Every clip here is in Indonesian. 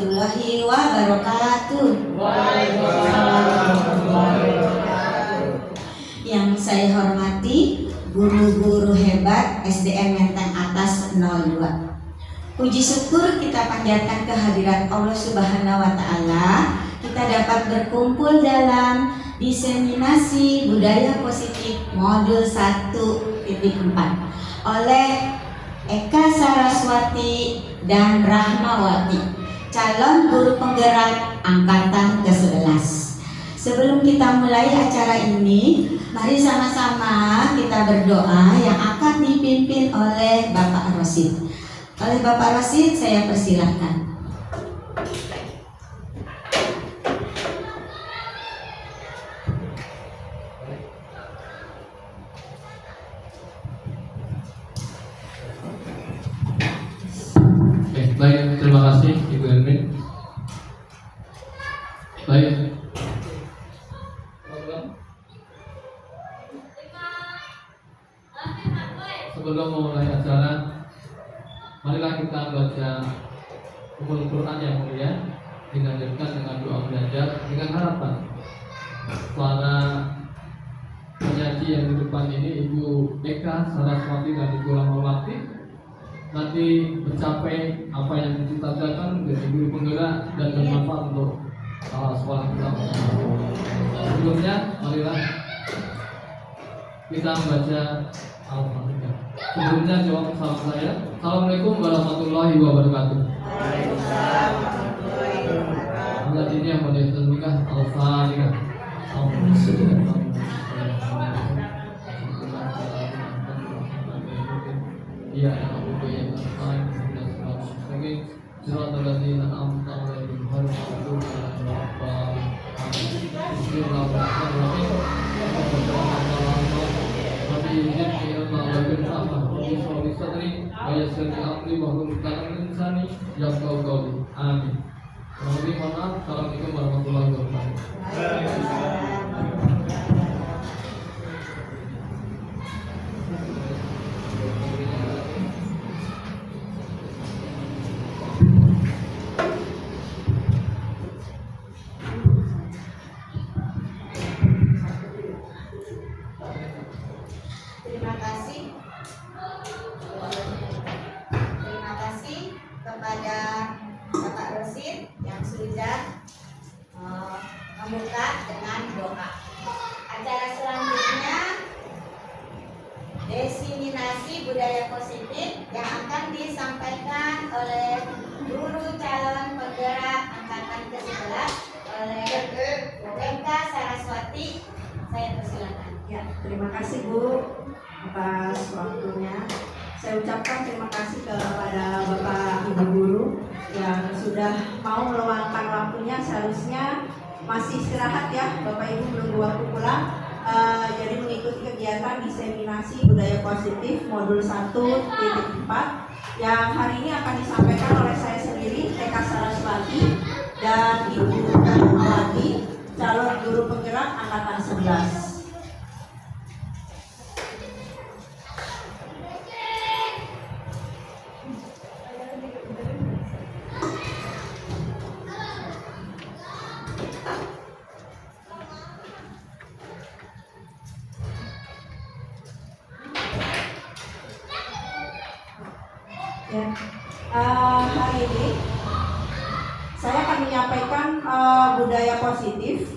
warahmatullahi wabarakatuh. Yang saya hormati guru-guru hebat SDN Menteng Atas 02. Puji syukur kita panjatkan kehadirat Allah Subhanahu wa Ta'ala. Kita dapat berkumpul dalam diseminasi budaya positif modul 1.4 oleh Eka Saraswati dan Rahmawati, calon guru penggerak angkatan ke-11. Sebelum kita mulai acara ini, mari sama-sama kita berdoa yang akan dipimpin oleh Bapak Rosid. Oleh Bapak Rosid, saya persilahkan. Baik, terima kasih Ibu Elmin. Baik. Sebelum memulai acara, marilah kita baca Ummul Quran yang mulia, dilanjutkan dengan doa belajar dengan harapan para penyaji yang di depan ini, Ibu Eka Saraswati dan Ibu Rahmawati, nanti mencapai apa yang dicita-citakan menjadi guru penggerak dan bermanfaat untuk sekolah kita. Sebelumnya, marilah kita membaca Al-Fatihah. Sebelumnya jawab salam saya. Assalamualaikum warahmatullahi wabarakatuh. Waalaikumsalam warahmatullahi wabarakatuh. Allah ini yang menyebutkan Al-Fatihah. Ya, amin. Mohon maaf. Assalamualaikum warahmatullahi wabarakatuh. Terima kasih kepada Bapak Rosid yang sudah membuka dengan doa. Acara selanjutnya diseminasi budaya positif yang akan disampaikan oleh guru calon penggerak angkatan ke-11 oleh Eka Saraswati. Saya persilakan. Ya, terima kasih Bu atas waktunya. Saya ucapkan terima kasih kepada Bapak Ibu Guru yang sudah mau meluangkan waktunya. Seharusnya masih istirahat ya, Bapak Ibu menunggu waktu pulang. Jadi mengikuti kegiatan diseminasi budaya positif modul 1.4 yang hari ini akan disampaikan oleh saya sendiri, Eka Saraswati, dan Ibu Rahmawati, calon guru penggerak angkatan 11. Ya, hari ini saya akan menyampaikan budaya positif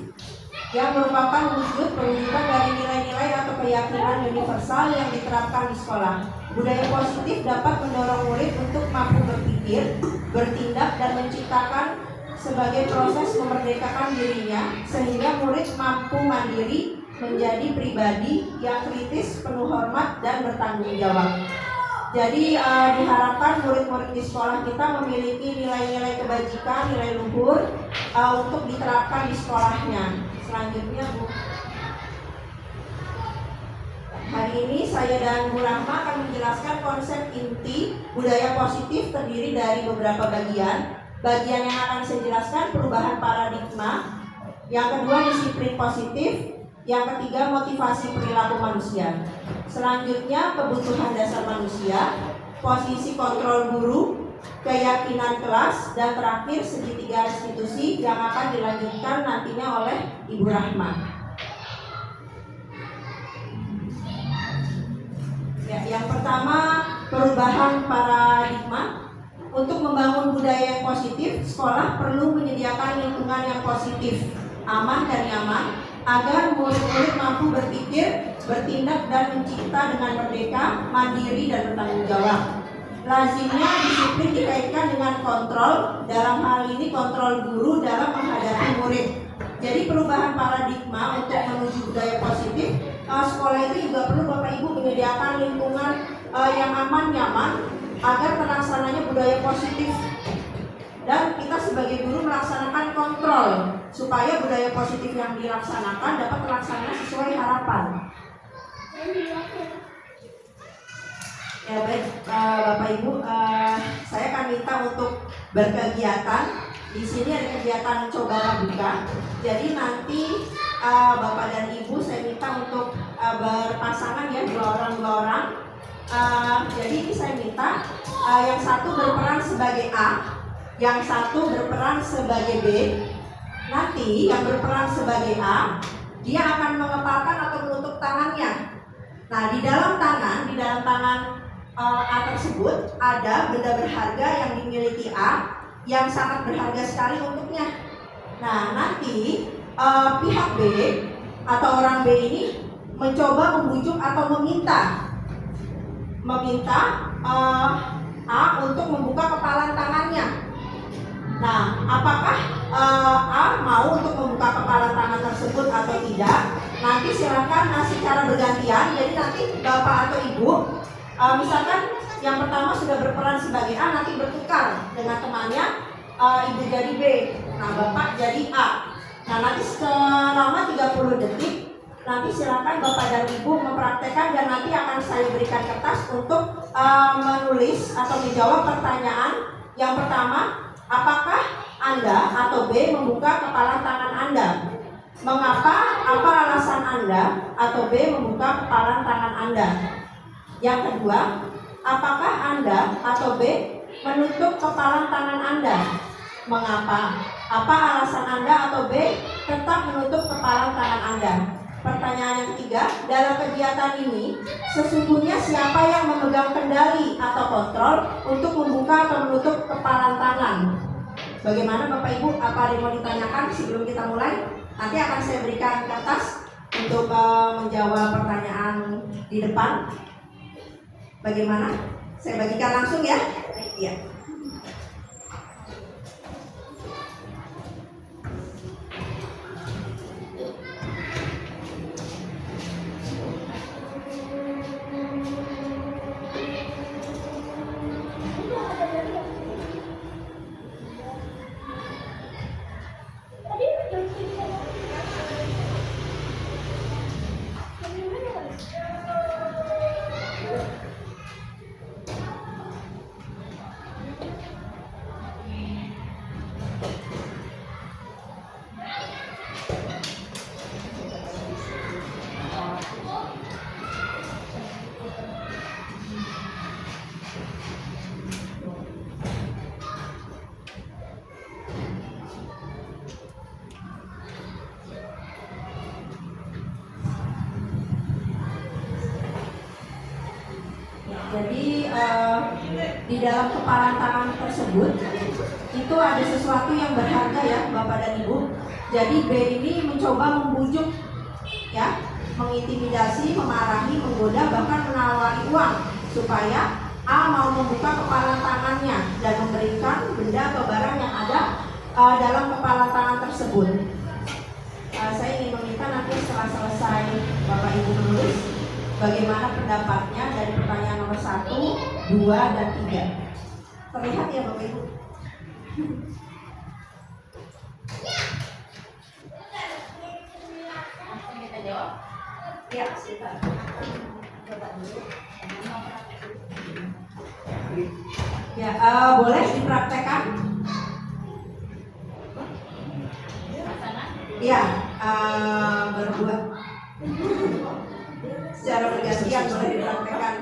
yang merupakan perwujudan dari nilai-nilai atau keyakinan universal yang diterapkan di sekolah. Budaya positif dapat mendorong murid untuk mampu berpikir, bertindak, dan menciptakan sebagai proses memerdekakan dirinya sehingga murid mampu mandiri, menjadi pribadi yang kritis, penuh hormat, dan bertanggung jawab. Jadi diharapkan murid-murid di sekolah kita memiliki nilai-nilai kebajikan, nilai luhur untuk diterapkan di sekolahnya. Selanjutnya Bu, hari ini saya dan Bu Rahma akan menjelaskan konsep inti budaya positif terdiri dari beberapa bagian. Bagian yang akan saya jelaskan perubahan paradigma, yang kedua disiplin positif, yang ketiga motivasi perilaku manusia. Selanjutnya kebutuhan dasar manusia, posisi kontrol guru, keyakinan kelas, dan terakhir segitiga restitusi yang akan dilanjutkan nantinya oleh Ibu Rahma. Ya, yang pertama, perubahan paradigma. Untuk membangun budaya yang positif, sekolah perlu menyediakan lingkungan yang positif, aman dan nyaman, agar murid-murid mampu berpikir, bertindak, dan mencipta dengan merdeka, mandiri, dan bertanggung jawab. Lazimnya disiplin dikaitkan dengan kontrol, dalam hal ini kontrol guru dalam menghadapi murid. Jadi perubahan paradigma untuk menuju budaya positif, sekolah itu juga perlu Bapak Ibu menyediakan lingkungan yang aman, nyaman, agar terlaksananya budaya positif. Dan kita sebagai guru melaksanakan kontrol supaya budaya positif yang dilaksanakan dapat terlaksana sesuai harapan. Ya baik, Bapak Ibu, saya akan minta untuk berkegiatan. Di sini ada kegiatan coba buka. Jadi nanti Bapak dan Ibu saya minta untuk berpasangan ya, dua orang. Jadi ini saya minta yang satu berperan sebagai A, yang satu berperan sebagai B. Nanti yang berperan sebagai A, dia akan mengepalkan atau menutup tangannya. Nah, di dalam tangan A tersebut ada benda berharga yang dimiliki A, yang sangat berharga sekali untuknya. Nah, nanti pihak B atau orang B ini mencoba membujuk atau meminta A untuk membuka kepalan tangannya. Nah, apakah A mau untuk membuka kepalan tangan tersebut atau tidak? Nanti silakan secara bergantian. Jadi nanti Bapak atau Ibu, misalkan yang pertama sudah berperan sebagai A, nanti bertukar dengan temannya, Ibu jadi B, nah Bapak jadi A. Nah, nanti selama 30 detik nanti silakan Bapak dan Ibu mempraktekkan, dan nanti akan saya berikan kertas untuk menulis atau menjawab pertanyaan. Yang pertama, apakah Anda atau B membuka kepalan tangan Anda? Mengapa? Apa alasan Anda atau B membuka kepalan tangan Anda? Yang kedua, apakah Anda atau B menutup kepalan tangan Anda? Mengapa? Apa alasan Anda atau B tetap menutup kepalan tangan Anda? Pertanyaan yang ketiga, dalam kegiatan ini sesungguhnya siapa yang memegang kendali atau kontrol untuk membuka atau menutup kepalan tangan? Bagaimana Bapak Ibu? Apa ada yang mau ditanyakan sebelum kita mulai? Nanti akan saya berikan kertas untuk menjawab pertanyaan di depan. Bagaimana? Saya bagikan langsung ya? Iya. Jadi di dalam kepalan tangan tersebut itu ada sesuatu yang berharga ya Bapak dan Ibu. Jadi B ini mencoba membujuk ya, mengintimidasi, memarahi, menggoda, bahkan menawari uang supaya A mau membuka kepalan tangannya dan memberikan benda atau barang yang ada dalam kepalan tangan tersebut. Saya ingin meminta nanti setelah selesai Bapak Ibu menulis bagaimana pendapatnya dari pertanyaan nomor 1, 2, dan 3. Terlihat ya Bapak Ibu? Langsung kita jawab? Ya, sebentar. Coba dulu. Ya, boleh dipraktekkan? Iya, berdua. Secara bergantian boleh dipraktekkan.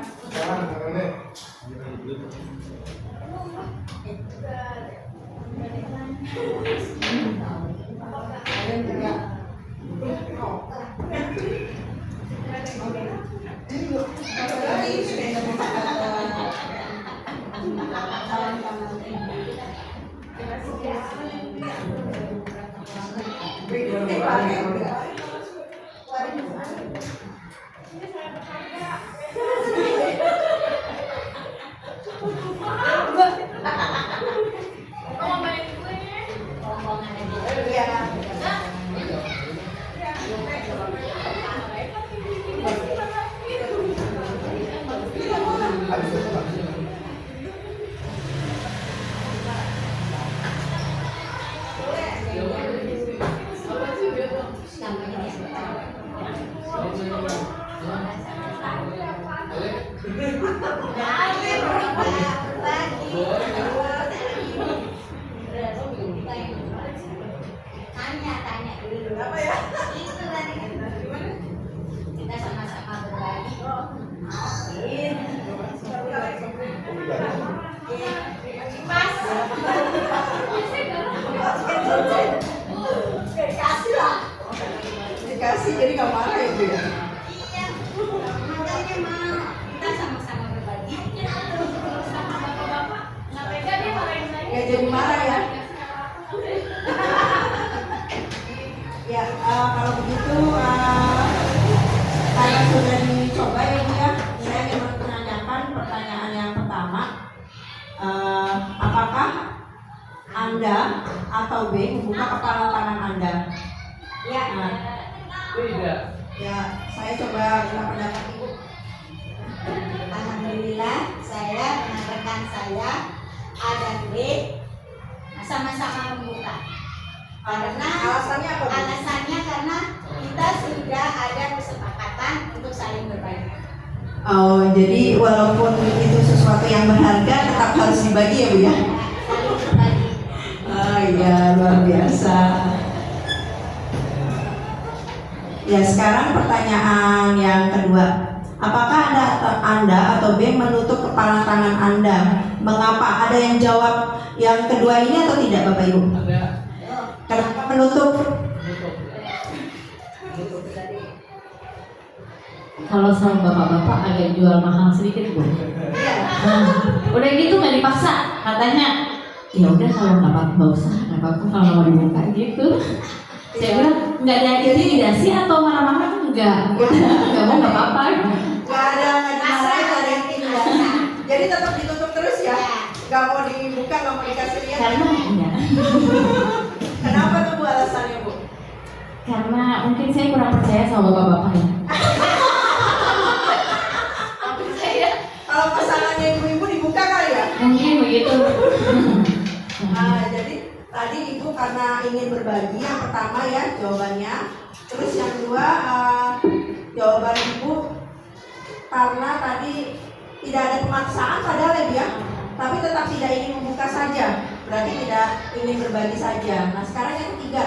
Kalian juga. Tanya dulu apa ya? Itu tadi kita sama-sama berbagi. Pas. Dikasih lah. Dikasih jadi nggak marah ya Bu ya? Iya. Makanya mau kita sama-sama berbagi. Sama bapak-bapak. Nggak beda dia marahin saya. Nggak jadi marah ya? Ya, kalau begitu karena sudah dicoba ya Bu ya, saya ingin menanyakan pertanyaan yang pertama, apakah Anda atau B membuka kepala tangan Anda? Ya. Tidak. Ya, saya coba minta pendapat Ibu. Alhamdulillah saya dengan rekan saya A dan B sama-sama membuka. Karena Alasannya apa Bu? alasannya karena kita sudah ada kesepakatan untuk saling berbagi. Oh, jadi walaupun itu sesuatu yang berharga tetap harus dibagi ya Bu ya? Saling berbagi. Oh iya, luar biasa. Ya, sekarang pertanyaan yang kedua. Apakah Anda atau B menutup kepala tangan Anda? Mengapa? Ada yang jawab yang kedua ini atau tidak Bapak Ibu? Ada. Kenapa menutup? Kalau sama bapak-bapak agak jual mahal sedikit Bu. Nah, udah gitu nggak dipaksa, katanya ya udah kalau nggak apa-apa nggak usah, nggak apa-apa kalau nggak mau dibuka gitu. Saya bilang nggak ada intimidasi atau marah-marah enggak, nggak mau nggak apa-apa. Gak ada dimarahin, gak ada yang tinggal. Jadi tetap ditutup terus ya? Gak mau dibuka, gak mau dikasih lihat. Karena enggak, Kenapa tuh Bu alasannya Bu? karena mungkin saya kurang percaya sama bapak-bapak ya. Kalau pasangannya ibu-ibu dibuka kali ya? Mungkin begitu. Jadi tadi Ibu karena ingin berbagi, yang pertama ya jawabannya. Terus yang kedua jawaban Ibu karena tadi tidak ada pemaksaan padahal ya, tapi tetap tidak ingin membuka saja, berarti tidak ingin berbagi saja. Nah sekarang yang ketiga,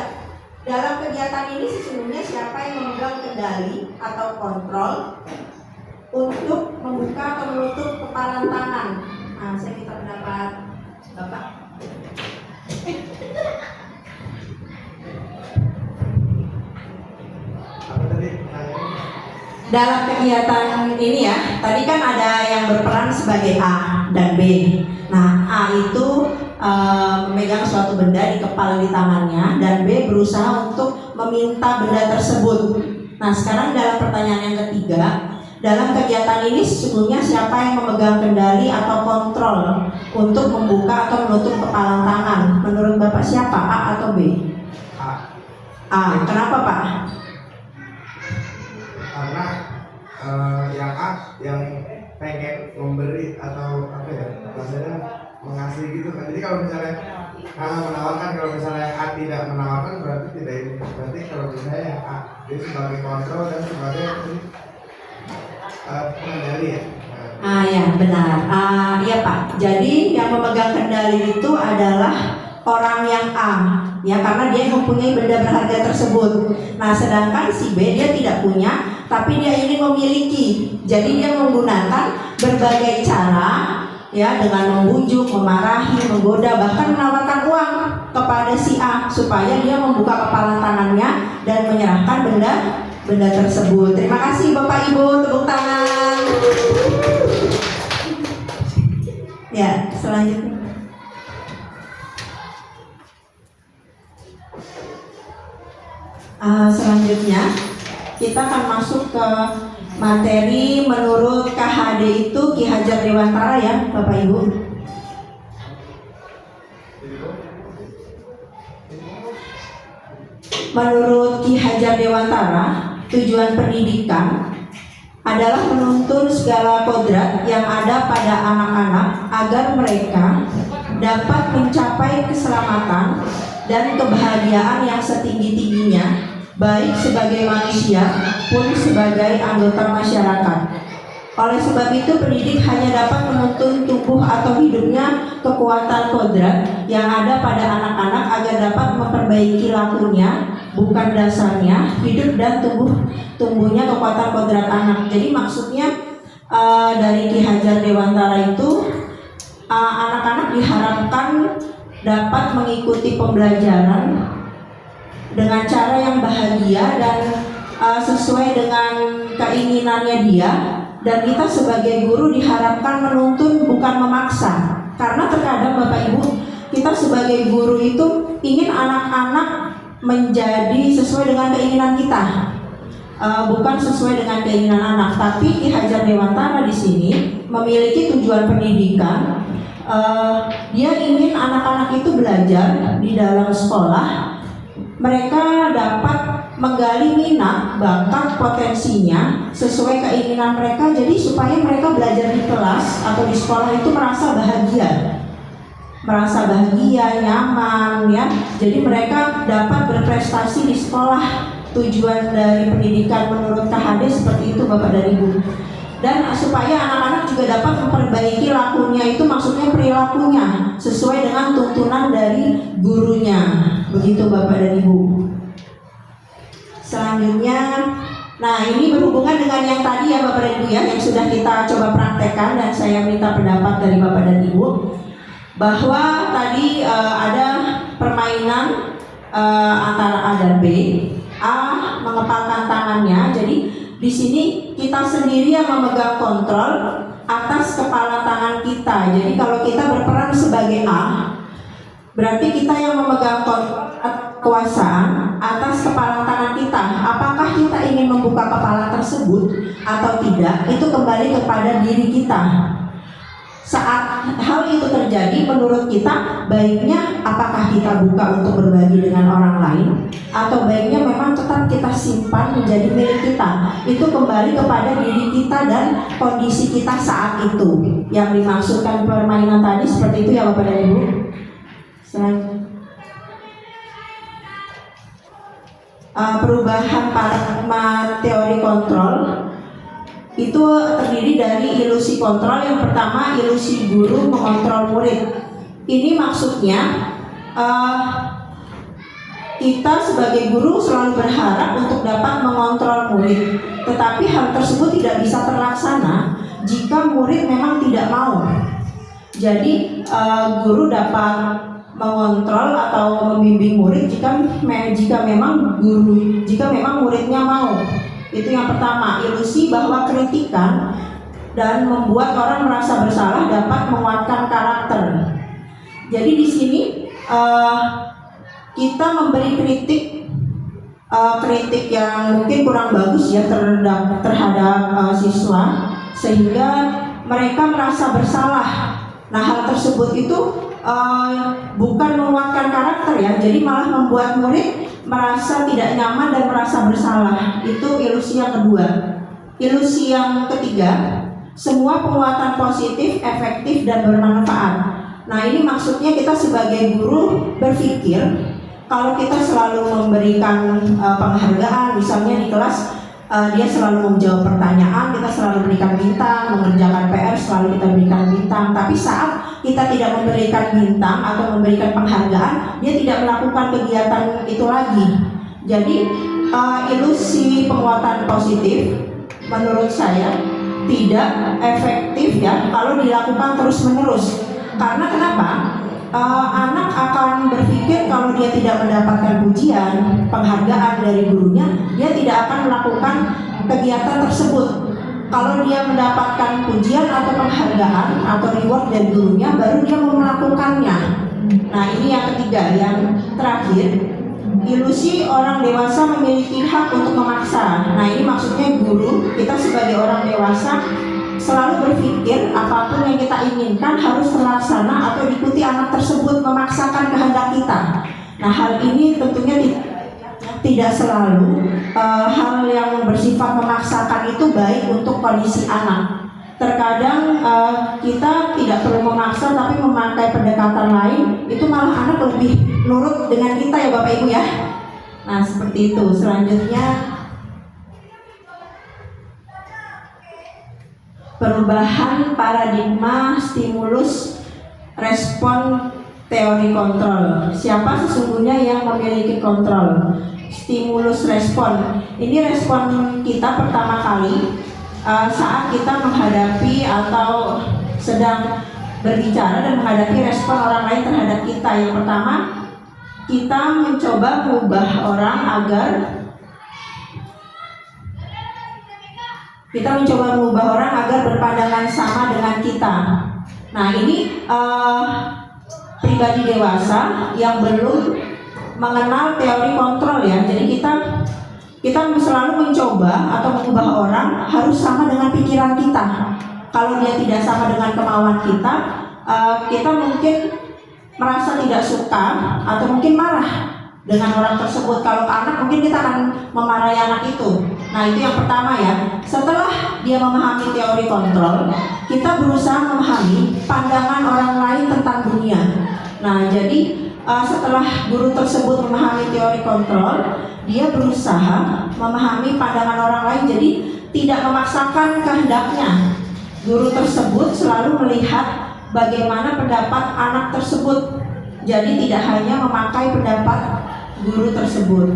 dalam kegiatan ini sesungguhnya siapa yang memegang kendali atau kontrol untuk membuka atau menutup kepalan tangan? Nah saya minta pendapat Bapak. Apa tadi? Dalam kegiatan ini ya, tadi kan ada yang berperan sebagai A dan B. Nah, A itu memegang suatu benda di kepala di tangannya, dan B berusaha untuk meminta benda tersebut. Nah, sekarang dalam pertanyaan yang ketiga, dalam kegiatan ini sesungguhnya siapa yang memegang kendali atau kontrol untuk membuka atau menutup kepala tangan? Menurut Bapak siapa, A atau B? A. A. Kenapa Pak? Karena yang A yang pengen memberi atau apa ya, maksudnya mengasih gitu kan. Jadi kalau misalnya menawarkan, kalau misalnya A tidak menawarkan berarti tidak ini. Berarti kalau misalnya yang A dia sebagai kontrol dan sebagai pengendali ya. Ya benar. Iya Pak. Jadi yang memegang kendali itu adalah orang yang A, ya karena dia mempunyai benda berharga tersebut. Nah, sedangkan si B dia tidak punya, tapi dia ingin memiliki. Jadi dia menggunakan berbagai cara, ya dengan membujuk, memarahi, menggoda, bahkan menawarkan uang kepada si A supaya dia membuka kepala tangannya dan menyerahkan benda tersebut. Terima kasih Bapak Ibu, tepuk tangan. Ya, selanjutnya. Selanjutnya kita akan masuk ke materi menurut KHD itu Ki Hajar Dewantara ya Bapak Ibu. Menurut Ki Hajar Dewantara, tujuan pendidikan adalah menuntun segala kodrat yang ada pada anak-anak agar mereka dapat mencapai keselamatan dan kebahagiaan yang setinggi-tingginya, baik sebagai manusia pun sebagai anggota masyarakat. Oleh sebab itu, pendidik hanya dapat menuntun tumbuh atau hidupnya kekuatan kodrat yang ada pada anak-anak agar dapat memperbaiki lakunya, bukan dasarnya, hidup dan tumbuhnya kekuatan kodrat anak. Jadi maksudnya dari Ki Hajar Dewantara itu anak-anak diharapkan dapat mengikuti pembelajaran dengan cara yang bahagia dan sesuai dengan keinginannya dia. Dan kita sebagai guru diharapkan menuntun bukan memaksa. Karena terkadang Bapak Ibu, kita sebagai guru itu ingin anak-anak menjadi sesuai dengan keinginan kita, bukan sesuai dengan keinginan anak. Tapi Ki Hajar Dewantara di sini memiliki tujuan pendidikan. Dia ingin anak-anak itu belajar di dalam sekolah. Mereka dapat menggali minat, bakat, potensinya sesuai keinginan mereka. Jadi supaya mereka belajar di kelas atau di sekolah itu merasa bahagia, nyaman ya. Jadi mereka dapat berprestasi di sekolah. Tujuan dari pendidikan menurut KHD seperti itu Bapak dan Ibu. Dan supaya anak-anak juga dapat memperbaiki lakunya, itu maksudnya perilakunya sesuai dengan tuntunan dari gurunya. Begitu Bapak dan Ibu. Selanjutnya, nah ini berhubungan dengan yang tadi ya Bapak dan Ibu ya, yang sudah kita coba praktekkan dan saya minta pendapat dari Bapak dan Ibu. Bahwa tadi ada permainan antara A dan B. A mengepalkan tangannya, jadi di sini kita sendiri yang memegang kontrol atas kepala tangan kita. Jadi kalau kita berperan sebagai A, berarti kita yang memegang kekuasaan atas kepala tangan kita. Apakah kita ingin membuka kepala tersebut atau tidak, itu kembali kepada diri kita. Saat hal itu terjadi, menurut kita baiknya apakah kita buka untuk berbagi dengan orang lain, atau baiknya memang tetap kita simpan menjadi milik kita. Itu kembali kepada diri kita dan kondisi kita saat itu. Yang dimaksudkan permainan tadi seperti itu ya Bapak dan Ibu. Perubahan paradigma teori kontrol itu terdiri dari ilusi kontrol. Yang pertama, ilusi guru mengontrol murid. Ini maksudnya kita sebagai guru selalu berharap untuk dapat mengontrol murid, tetapi hal tersebut tidak bisa terlaksana jika murid memang tidak mau. Jadi guru dapat mengontrol atau membimbing murid jika memang muridnya mau. Itu yang pertama, ilusi bahwa kritikan dan membuat orang merasa bersalah dapat menguatkan karakter. Jadi di sini kita memberi kritik yang mungkin kurang bagus ya terhadap siswa, sehingga mereka merasa bersalah. Nah, hal tersebut itu bukan menguatkan karakter ya, jadi malah membuat murid merasa tidak nyaman dan merasa bersalah. Itu ilusi yang kedua. Ilusi yang ketiga, semua penguatan positif, efektif dan bermanfaat. Nah, ini maksudnya kita sebagai guru berpikir kalau kita selalu memberikan penghargaan, misalnya di kelas dia selalu menjawab pertanyaan, kita selalu berikan bintang, mengerjakan PR selalu kita berikan bintang. Tapi saat kita tidak memberikan bintang atau memberikan penghargaan, dia tidak melakukan kegiatan itu lagi. Jadi ilusi penguatan positif menurut saya tidak efektif ya kalau dilakukan terus-menerus. Karena kenapa? anak akan berpikir kalau dia tidak mendapatkan pujian, penghargaan dari gurunya, dia tidak akan melakukan kegiatan tersebut. Kalau dia mendapatkan pujian atau penghargaan atau reward dari gurunya, baru dia mau melakukannya. Nah, ini yang ketiga, yang terakhir, ilusi orang dewasa memiliki hak untuk memaksa. Nah, ini maksudnya guru, kita sebagai orang dewasa selalu berpikir apapun yang kita inginkan harus terlaksana atau diikuti anak tersebut, memaksakan kehendak kita. Nah, hal ini tentunya tidak selalu hal yang bersifat memaksakan itu baik untuk kondisi anak. Terkadang kita tidak perlu memaksa tapi memakai pendekatan lain, itu malah anak lebih nurut dengan kita ya Bapak Ibu ya. Nah, seperti itu. Selanjutnya, perubahan paradigma stimulus respon teori kontrol. Siapa sesungguhnya yang memiliki kontrol? Stimulus respon. Ini respon kita pertama kali saat kita menghadapi atau sedang berbicara dan menghadapi respon orang lain terhadap kita. Yang pertama, kita mencoba mengubah orang agar berpandangan sama dengan kita. Nah, ini pribadi dewasa yang belum mengenal teori kontrol ya. Jadi kita selalu mencoba atau mengubah orang harus sama dengan pikiran kita. Kalau dia tidak sama dengan kemauan kita, kita mungkin merasa tidak suka atau mungkin marah dengan orang tersebut. Kalau ke anak mungkin kita akan memarahi anak itu. Nah, itu yang pertama ya. Setelah dia memahami teori kontrol, kita berusaha memahami pandangan orang lain tentang dunia. Nah, jadi setelah guru tersebut memahami teori kontrol, dia berusaha memahami pandangan orang lain, jadi tidak memaksakan kehendaknya. Guru tersebut selalu melihat bagaimana pendapat anak tersebut, jadi tidak hanya memakai pendapat guru tersebut.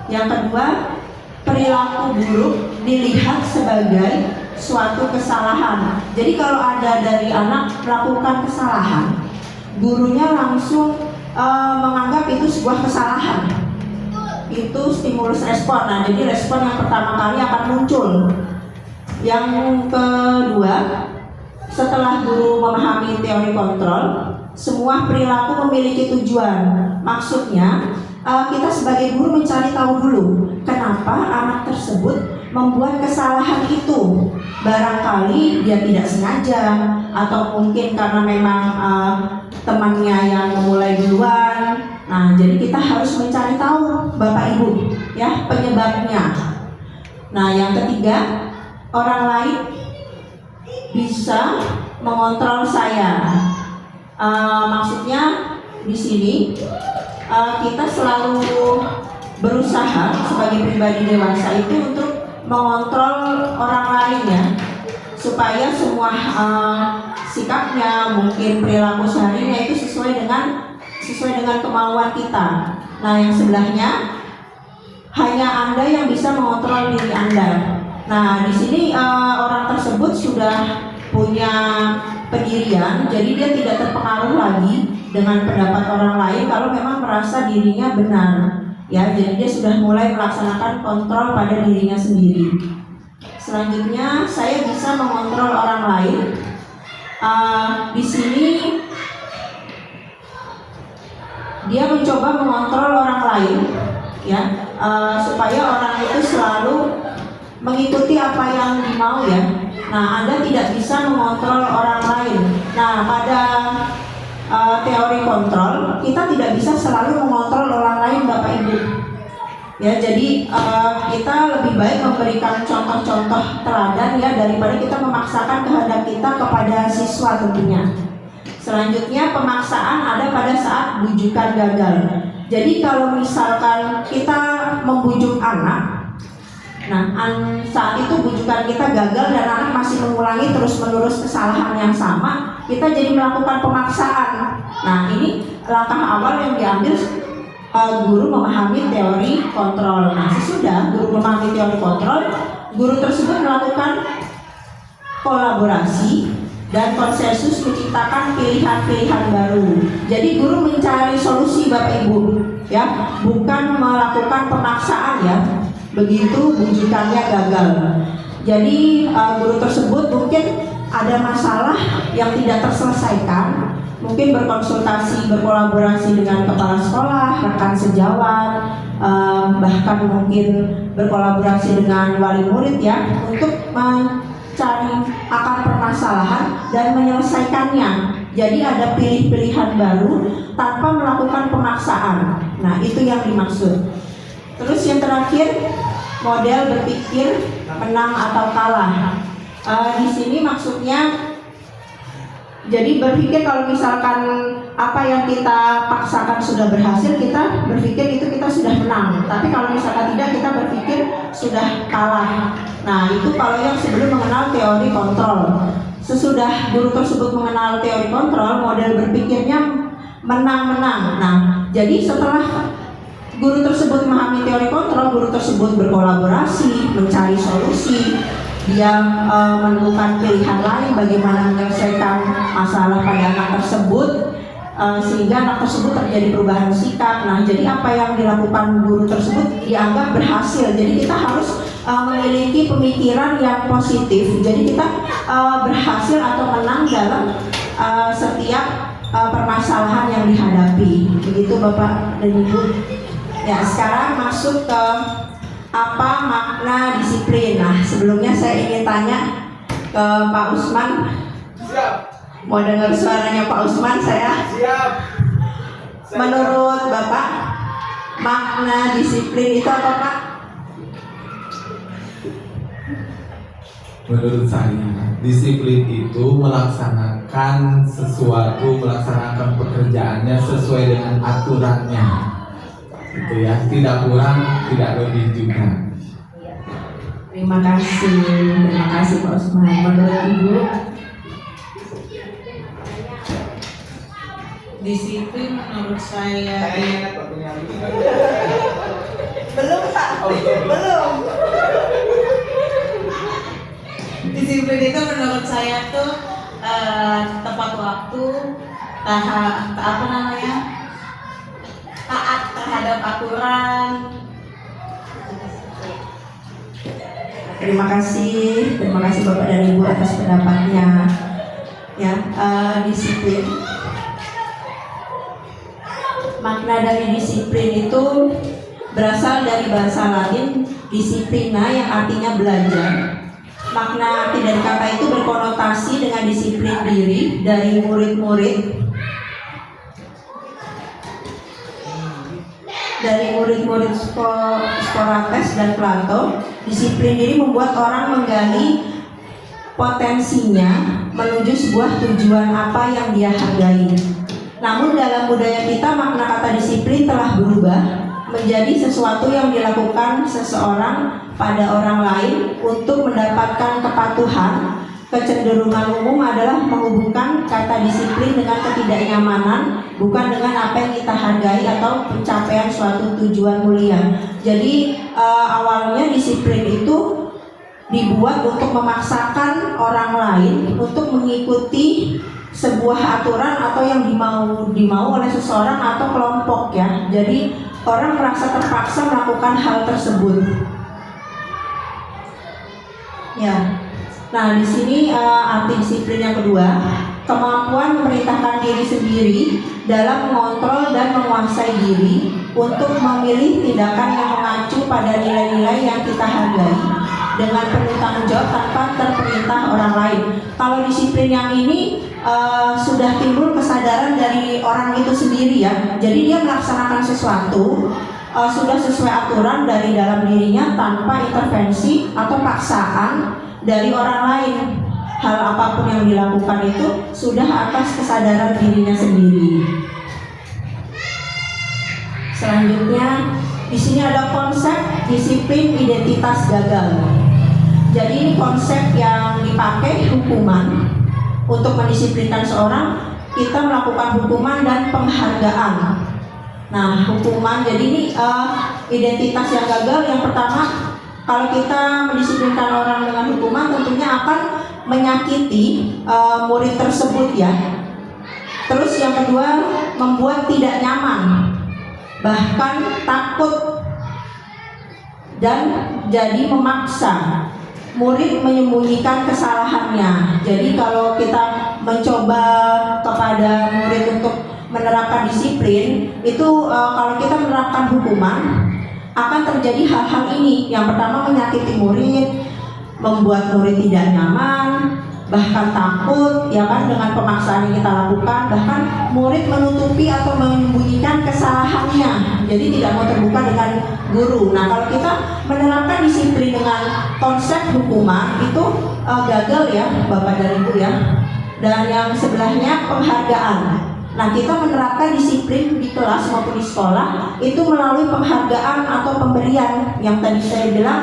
Yang kedua, perilaku buruk dilihat sebagai suatu kesalahan. Jadi kalau ada dari anak melakukan kesalahan, gurunya langsung menganggap itu sebuah kesalahan. Itu stimulus respon. Nah, jadi respon yang pertama kali akan muncul. Yang kedua, setelah guru memahami teori kontrol, semua perilaku memiliki tujuan. Maksudnya, kita sebagai guru mencari tahu dulu kenapa anak tersebut membuat kesalahan itu. Barangkali dia tidak sengaja, atau mungkin karena memang temannya yang memulai duluan. Nah, jadi kita harus mencari tahu Bapak Ibu ya penyebabnya. Nah, yang ketiga, orang lain bisa mengontrol saya. Maksudnya di sini kita selalu berusaha sebagai pribadi dewasa itu untuk mengontrol orang lain ya, supaya semua sikapnya, mungkin perilaku seharinya itu sesuai dengan kemauan kita. Nah, yang sebelahnya, hanya Anda yang bisa mengontrol diri Anda. Nah, di sini orang tersebut sudah punya pendirian, jadi dia tidak terpengaruh lagi dengan pendapat orang lain kalau memang merasa dirinya benar. Ya, jadi dia sudah mulai melaksanakan kontrol pada dirinya sendiri. Selanjutnya, saya bisa mengontrol orang lain. Di sini dia mencoba mengontrol orang lain, ya, supaya orang itu selalu mengikuti apa yang dimau ya. Nah, Anda tidak bisa mengontrol orang lain. Nah, pada teori kontrol, kita tidak bisa selalu mengontrol orang lain Bapak Ibu. Ya, jadi kita lebih baik memberikan contoh-contoh teladan ya, daripada kita memaksakan kehendak kita kepada siswa tentunya. Selanjutnya, pemaksaan ada pada saat bujukan gagal. Jadi kalau misalkan kita membujuk anak, nah saat itu bujukan kita gagal dan anak masih mengulangi terus-menerus kesalahan yang sama, kita jadi melakukan pemaksaan. Nah, ini langkah awal yang diambil guru memahami teori kontrol. Nah, sesudah guru memahami teori kontrol, guru tersebut melakukan kolaborasi dan konsensus menciptakan pilihan-pilihan baru. Jadi guru mencari solusi Bapak Ibu, ya, bukan melakukan pemaksaan ya. Begitu bunyikannya gagal. Jadi guru tersebut mungkin ada masalah yang tidak terselesaikan, mungkin berkonsultasi, berkolaborasi dengan kepala sekolah, rekan sejawat, bahkan mungkin berkolaborasi dengan wali murid ya, untuk mencari akar permasalahan dan menyelesaikannya. Jadi ada pilihan baru tanpa melakukan pemaksaan. Nah, itu yang dimaksud. Terus yang terakhir, model berpikir menang atau kalah. Di sini maksudnya, jadi berpikir kalau misalkan apa yang kita paksakan sudah berhasil, kita berpikir itu kita sudah menang. Tapi kalau misalkan tidak, kita berpikir sudah kalah. Nah, itu kalau yang sebelum mengenal teori kontrol. Sesudah guru tersebut mengenal teori kontrol, model berpikirnya menang-menang. Nah, jadi setelah guru tersebut memahami teori kontrol, guru tersebut berkolaborasi, mencari solusi, dia menemukan pilihan lain bagaimana menyelesaikan masalah pada anak tersebut, sehingga anak tersebut terjadi perubahan sikap. Nah, jadi apa yang dilakukan guru tersebut dianggap berhasil. Jadi kita harus memiliki pemikiran yang positif. Jadi kita berhasil atau menang dalam setiap permasalahan yang dihadapi. Begitu Bapak dan Ibu. Ya, sekarang masuk ke apa makna disiplin. Nah, sebelumnya saya ingin tanya ke Pak Usman. Siap. Mau dengar suaranya Pak Usman saya? Siap. Menurut Bapak, makna disiplin itu apa, Pak? Menurut saya, disiplin itu melaksanakan sesuatu, melaksanakan pekerjaannya sesuai dengan aturannya. Gitu ya, tidak kurang, tidak lebih juga. Terima kasih Pak Usman. Menurut Ibu, Disiplin menurut saya belum Pak, belum. disiplin itu menurut saya tuh tepat waktu, taat terhadap aturan. Terima kasih Bapak dan Ibu atas pendapatnya. Ya, disiplin. Makna dari disiplin itu berasal dari bahasa Latin disiplina yang artinya belajar. Makna arti dari kata itu berkonotasi dengan disiplin diri dari murid-murid. Dari murid-murid Socrates dan Plato, disiplin diri membuat orang menggali potensinya menuju sebuah tujuan apa yang dia hargai. Namun dalam budaya kita makna kata disiplin telah berubah menjadi sesuatu yang dilakukan seseorang pada orang lain untuk mendapatkan kepatuhan. Kecenderungan umum adalah menghubungkan kata disiplin dengan ketidaknyamanan, bukan dengan apa yang kita hargai atau pencapaian suatu tujuan mulia. Jadi awalnya disiplin itu dibuat untuk memaksakan orang lain untuk mengikuti sebuah aturan atau yang dimau oleh seseorang atau kelompok ya. Jadi orang merasa terpaksa melakukan hal tersebut. Ya. Nah, di sini arti disiplin yang kedua, kemampuan memerintahkan diri sendiri dalam mengontrol dan menguasai diri untuk memilih tindakan yang mengacu pada nilai-nilai yang kita hargai dengan penuh tanggung jawab tanpa terperintah orang lain. Kalau disiplin yang ini sudah timbul kesadaran dari orang itu sendiri ya. Jadi dia melaksanakan sesuatu sudah sesuai aturan dari dalam dirinya tanpa intervensi atau paksaan dari orang lain. Hal apapun yang dilakukan itu sudah atas kesadaran dirinya sendiri. Selanjutnya di sini ada konsep disiplin identitas gagal. Jadi ini konsep yang dipakai hukuman. Untuk mendisiplinkan seorang, kita melakukan hukuman dan penghargaan. Nah, hukuman, jadi ini identitas yang gagal. Yang pertama, kalau kita mendisiplinkan orang dengan hukuman, tentunya akan menyakiti murid tersebut ya. Terus yang kedua, membuat tidak nyaman, bahkan takut, dan jadi memaksa murid menyembunyikan kesalahannya. Jadi kalau kita mencoba kepada murid untuk menerapkan disiplin, itu kalau kita menerapkan hukuman akan terjadi hal-hal ini. Yang pertama, menyakiti murid, membuat murid tidak nyaman, bahkan takut, ya kan, dengan pemaksaan yang kita lakukan. Bahkan murid menutupi atau menyembunyikan kesalahannya, jadi tidak mau terbuka dengan guru. Nah, kalau kita menerapkan disiplin dengan konsep hukuman itu gagal ya Bapak dan Ibu ya. Dan yang sebelahnya, penghargaan. Nah, kita menerapkan disiplin di kelas maupun di sekolah itu melalui penghargaan atau pemberian yang tadi saya bilang,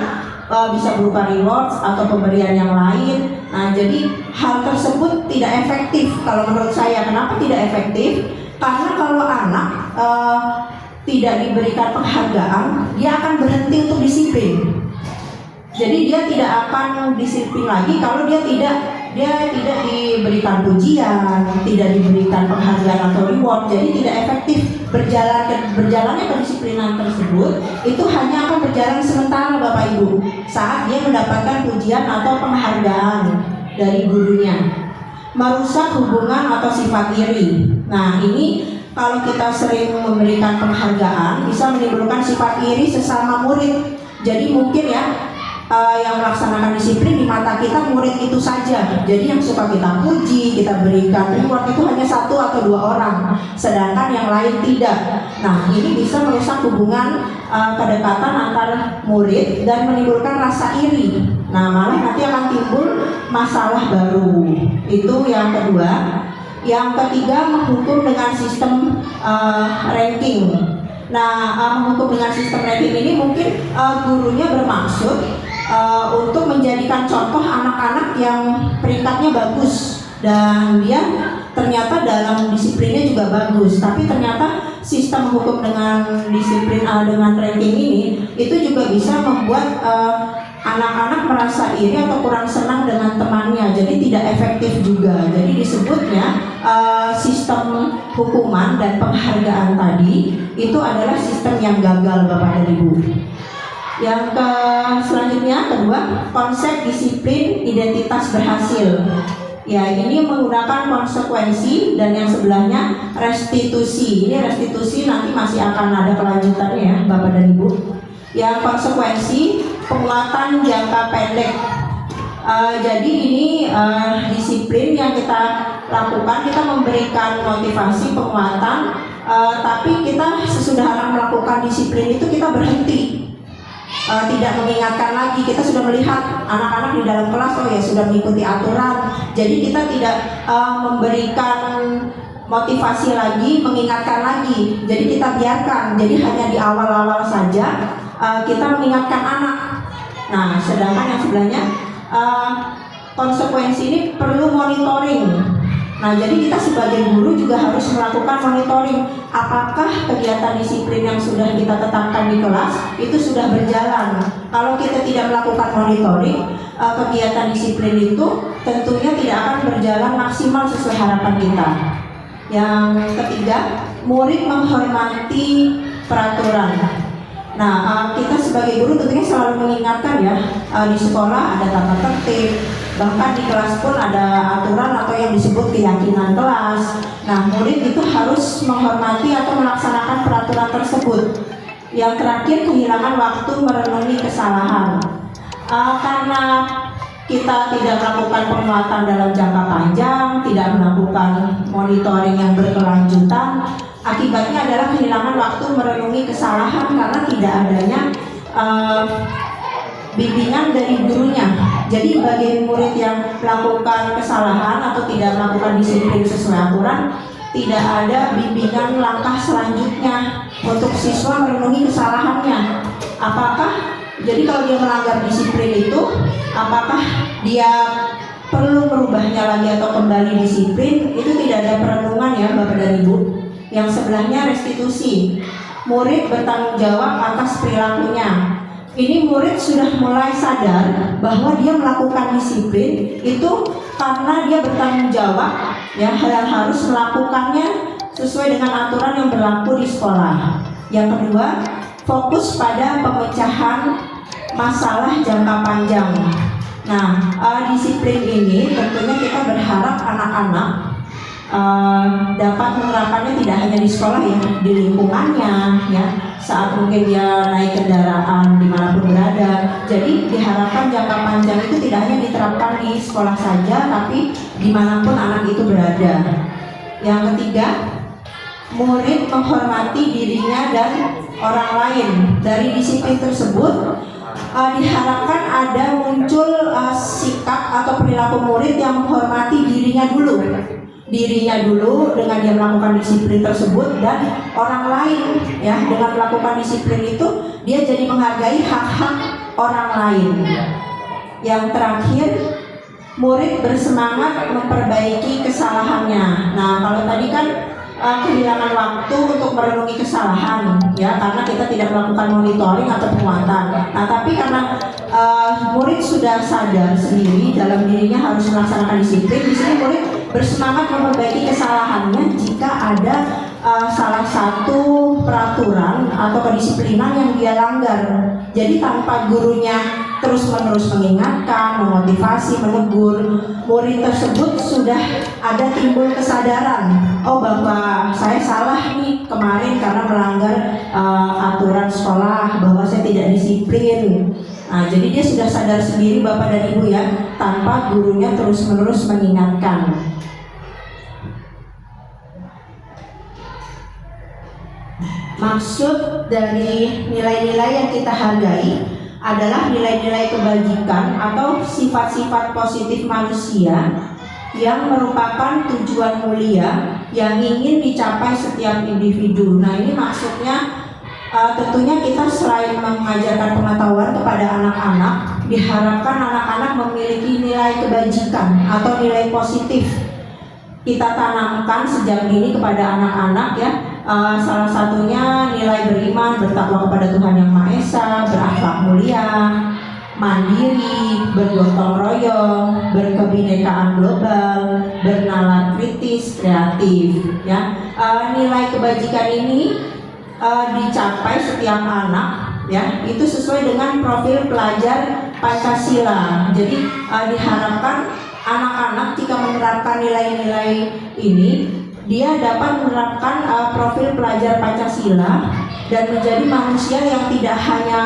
bisa berupa rewards atau pemberian yang lain. Nah, jadi hal tersebut tidak efektif kalau menurut saya. Kenapa tidak efektif? Karena kalau anak tidak diberikan penghargaan, dia akan berhenti untuk disiplin. Jadi dia tidak akan disiplin lagi kalau dia tidak diberikan pujian, tidak diberikan penghargaan atau reward. Jadi tidak efektif. Berjalannya kedisiplinan tersebut itu hanya akan berjalan sementara Bapak Ibu, saat dia mendapatkan pujian atau penghargaan dari gurunya. Merusak hubungan atau sifat iri. Nah, ini kalau kita sering memberikan penghargaan bisa menimbulkan sifat iri sesama murid. Jadi mungkin ya, yang melaksanakan disiplin di mata kita murid itu saja. Jadi yang suka kita puji, kita berikan reward itu hanya 1 atau 2 orang, sedangkan yang lain tidak. Nah, ini bisa merusak hubungan kedekatan antar murid dan menimbulkan rasa iri. Nah, malah nanti akan timbul masalah baru. Itu yang kedua. Yang ketiga, menghukum dengan sistem ranking. Nah, menghukum dengan sistem ranking ini mungkin gurunya bermaksud untuk menjadikan contoh anak-anak yang peringkatnya bagus dan dia ternyata dalam disiplinnya juga bagus, tapi ternyata sistem hukum dengan disiplin dengan ranking ini itu juga bisa membuat anak-anak merasa iri atau kurang senang dengan temannya, jadi tidak efektif juga. Jadi disebutnya sistem hukuman dan penghargaan tadi itu adalah sistem yang gagal Bapak dan Ibu. Yang selanjutnya, kedua, konsep disiplin identitas berhasil. Ya, ini menggunakan konsekuensi, dan yang sebelahnya restitusi. Ini restitusi nanti masih akan ada kelanjutannya ya Bapak dan Ibu. Yang konsekuensi, penguatan jangka pendek. Jadi ini disiplin yang kita lakukan, kita memberikan motivasi penguatan, tapi kita sesudah anak melakukan disiplin itu kita berhenti. Tidak mengingatkan lagi. Kita sudah melihat anak-anak di dalam kelas, oh ya sudah mengikuti aturan, jadi kita tidak memberikan motivasi lagi, mengingatkan lagi, jadi kita biarkan. Jadi hanya di awal-awal saja kita mengingatkan anak. Nah, sedangkan yang sebelahnya konsekuensi ini perlu monitoring. Nah, jadi kita sebagai guru juga harus melakukan monitoring. Apakah kegiatan disiplin yang sudah kita tetapkan di kelas itu sudah berjalan? Kalau kita tidak melakukan monitoring, kegiatan disiplin itu tentunya tidak akan berjalan maksimal sesuai harapan kita. Yang ketiga, murid menghormati peraturan. Nah, kita sebagai guru tentunya selalu mengingatkan ya, di sekolah ada tata tertib, bahkan di kelas pun ada aturan atau yang disebut keyakinan kelas. Nah, murid itu harus menghormati atau melaksanakan peraturan tersebut. Yang terakhir, kehilangan waktu merenungi kesalahan. Karena kita tidak melakukan penguatan dalam jangka panjang, tidak melakukan monitoring yang berkelanjutan, akibatnya adalah kehilangan waktu merenungi kesalahan karena tidak adanya bimbingan dari gurunya. Jadi bagi murid yang melakukan kesalahan atau tidak melakukan disiplin sesuai aturan, tidak ada bimbingan langkah selanjutnya untuk siswa merenungi kesalahannya. Apakah jadi kalau dia melanggar disiplin itu, apakah dia perlu merubahnya lagi atau kembali disiplin? Itu tidak ada perenungan ya Bapak dan Ibu. Yang sebelahnya restitusi. Murid bertanggung jawab atas perilakunya. ini murid sudah mulai sadar bahwa dia melakukan disiplin itu karena dia bertanggung jawab ya, dan harus melakukannya sesuai dengan aturan yang berlaku di sekolah. Yang kedua, fokus pada pemecahan masalah jangka panjang. Nah, disiplin ini tentunya kita berharap anak-anak dapat menerapkannya tidak hanya di sekolah ya, di lingkungannya ya, saat mungkin dia naik kendaraan dimanapun berada. Jadi diharapkan jangka panjang itu tidak hanya diterapkan di sekolah saja, tapi dimanapun anak itu berada. Yang ketiga, murid menghormati dirinya dan orang lain. Dari disiplin tersebut diharapkan ada muncul sikap atau perilaku murid yang menghormati dirinya dulu dengan dia melakukan disiplin tersebut, dan orang lain ya, dengan melakukan disiplin itu dia jadi menghargai hak-hak orang lain. Yang terakhir, murid bersemangat memperbaiki kesalahannya. Nah, kalau tadi kan kehilangan waktu untuk merenungi kesalahan ya, karena kita tidak melakukan monitoring atau penguatan. Nah, tapi karena murid sudah sadar sendiri dalam dirinya harus melaksanakan disiplin, di sini murid bersemangat memperbaiki kesalahannya jika ada salah satu peraturan atau kedisiplinan yang dia langgar. Jadi tanpa gurunya terus-menerus mengingatkan, memotivasi, menegur, murid tersebut sudah ada timbul kesadaran, oh bahwa saya salah nih kemarin karena melanggar aturan sekolah, bahwa saya tidak disiplin. Nah, jadi dia sudah sadar sendiri Bapak dan Ibu ya, tanpa gurunya terus-menerus mengingatkan. Maksud dari nilai-nilai yang kita hargai adalah nilai-nilai kebajikan atau sifat-sifat positif manusia yang merupakan tujuan mulia yang ingin dicapai setiap individu. Nah, ini maksudnya tentunya kita selain mengajarkan pengetahuan kepada anak-anak, diharapkan anak-anak memiliki nilai kebajikan atau nilai positif. Kita tanamkan sejak dini kepada anak-anak ya, salah satunya nilai beriman, bertakwa kepada Tuhan Yang Maha Esa, berakhlak mulia, mandiri, bergotong royong, berkebinekaan global, bernalar kritis, kreatif ya. Nilai kebajikan ini dicapai setiap anak ya, itu sesuai dengan profil pelajar Pancasila. Jadi diharapkan anak-anak jika menerapkan nilai-nilai ini, dia dapat menerapkan profil pelajar Pancasila dan menjadi manusia yang tidak hanya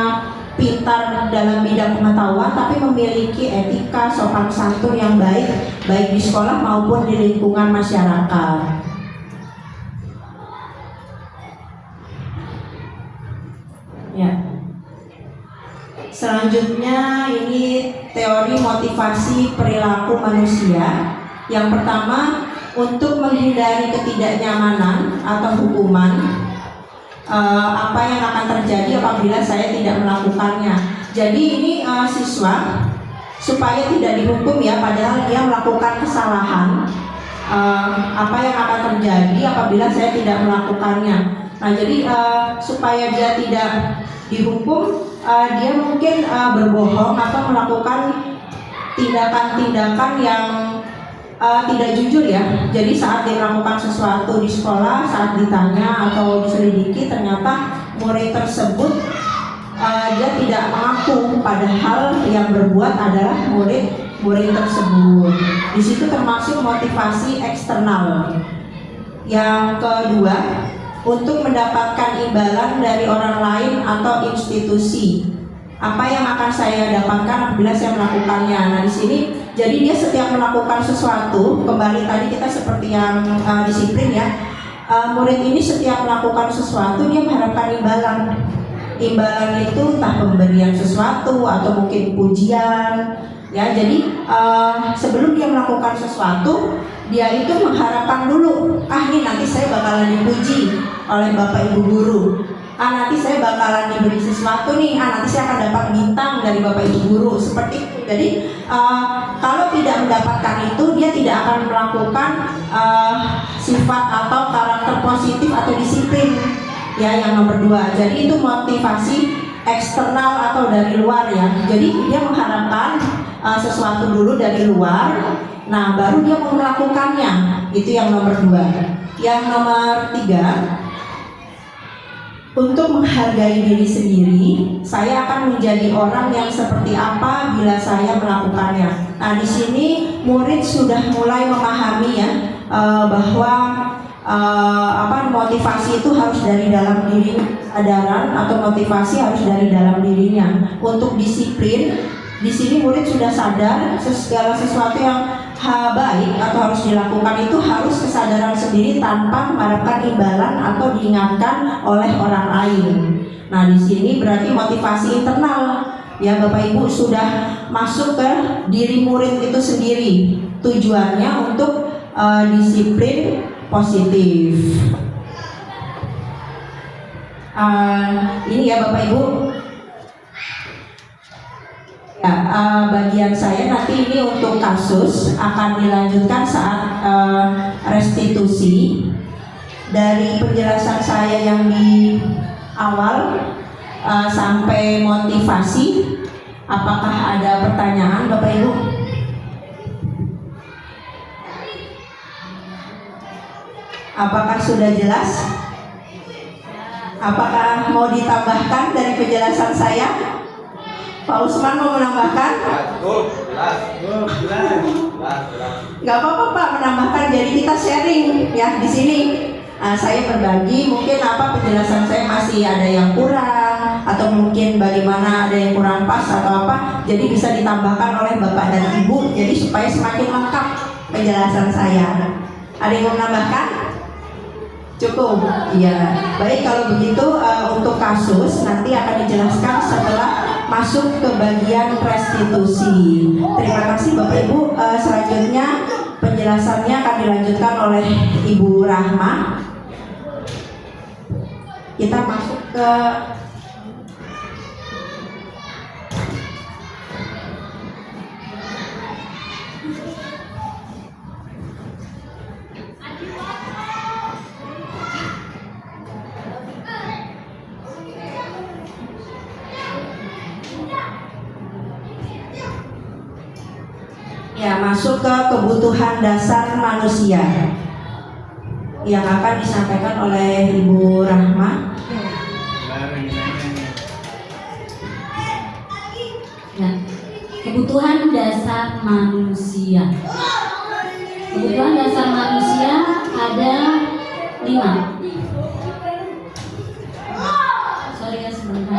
pintar dalam bidang pengetahuan, tapi memiliki etika, sopan santun yang baik, baik di sekolah maupun di lingkungan masyarakat. Ya. Selanjutnya ini teori motivasi perilaku manusia. Yang pertama, untuk menghindari ketidaknyamanan atau hukuman, apa yang akan terjadi apabila saya tidak melakukannya. Jadi ini siswa supaya tidak dihukum ya, padahal dia melakukan kesalahan. Apa yang akan terjadi apabila saya tidak melakukannya. Nah, jadi supaya dia tidak dihukum, dia mungkin berbohong atau melakukan tindakan-tindakan yang tidak jujur ya. Jadi saat dia melakukan sesuatu di sekolah, saat ditanya atau diselidiki, ternyata murid tersebut dia tidak mengaku, padahal yang berbuat adalah murid tersebut. Di situ termasuk motivasi eksternal. Yang kedua, untuk mendapatkan imbalan dari orang lain atau institusi. Apa yang akan saya dapatkan apabila saya melakukannya? Nah, di sini jadi dia setiap melakukan sesuatu, kembali tadi kita seperti yang disiplin ya. Murid ini setiap melakukan sesuatu dia mengharapkan imbalan. Imbalan itu entah pemberian sesuatu atau mungkin pujian. Ya, jadi sebelum dia melakukan sesuatu, dia itu mengharapkan dulu, ini nanti saya bakalan dipuji oleh Bapak Ibu guru. Nanti saya bakalan diberi sesuatu nih, nanti saya akan dapat bintang dari Bapak Ibu guru, seperti itu. Jadi kalau tidak mendapatkan itu, dia tidak akan melakukan sifat atau karakter positif atau disiplin ya, yang nomor 2. Jadi itu motivasi eksternal atau dari luar ya. Jadi dia mengharapkan sesuatu dulu dari luar, nah baru dia mau melakukannya. Itu yang nomor 2. Yang nomor 3, untuk menghargai diri sendiri, saya akan menjadi orang yang seperti apa bila saya melakukannya. Nah, di sini murid sudah mulai memahami ya bahwa motivasi itu harus dari dalam diri, kesadaran atau motivasi harus dari dalam dirinya. Untuk disiplin, di sini murid sudah sadar segala sesuatu yang baik atau harus dilakukan itu harus kesadaran sendiri tanpa mengharapkan imbalan atau diingatkan oleh orang lain. Nah, di sini berarti motivasi internal ya Bapak Ibu sudah masuk ke diri murid itu sendiri. Tujuannya untuk disiplin positif. Ini ya Bapak Ibu. Bagian saya nanti ini untuk kasus akan dilanjutkan saat restitusi. Dari penjelasan saya yang di awal sampai motivasi, apakah ada pertanyaan Bapak Ibu? Apakah sudah jelas? Apakah mau ditambahkan dari penjelasan saya? Pak Usman mau menambahkan? Gak apa-apa Pak menambahkan. Jadi kita sharing ya di sini. Saya berbagi mungkin penjelasan saya masih ada yang kurang atau mungkin bagaimana ada yang kurang pas atau apa. Jadi bisa ditambahkan oleh Bapak dan Ibu. Jadi supaya semakin lengkap penjelasan saya. Ada yang mau menambahkan? Cukup, iya. Baik kalau begitu untuk kasus nanti akan dijelaskan setelah masuk ke bagian restitusi. Terima kasih Bapak Ibu. Selanjutnya penjelasannya akan dilanjutkan oleh Ibu Rahma. Kita masuk ke masuk ke kebutuhan dasar manusia yang akan disampaikan oleh Ibu Rahma. Ya, kebutuhan dasar manusia. Kebutuhan dasar manusia ada 5. Sorry ya sebentar.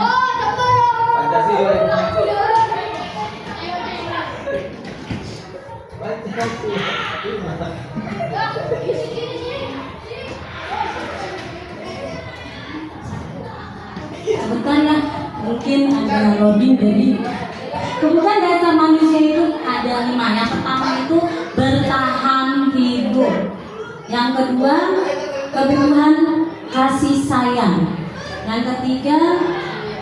Sebentar ya, mungkin ada loading dari kebutuhan dasar manusia itu ada 5. Yang pertama itu bertahan hidup. Yang kedua kebutuhan kasih sayang. Yang ketiga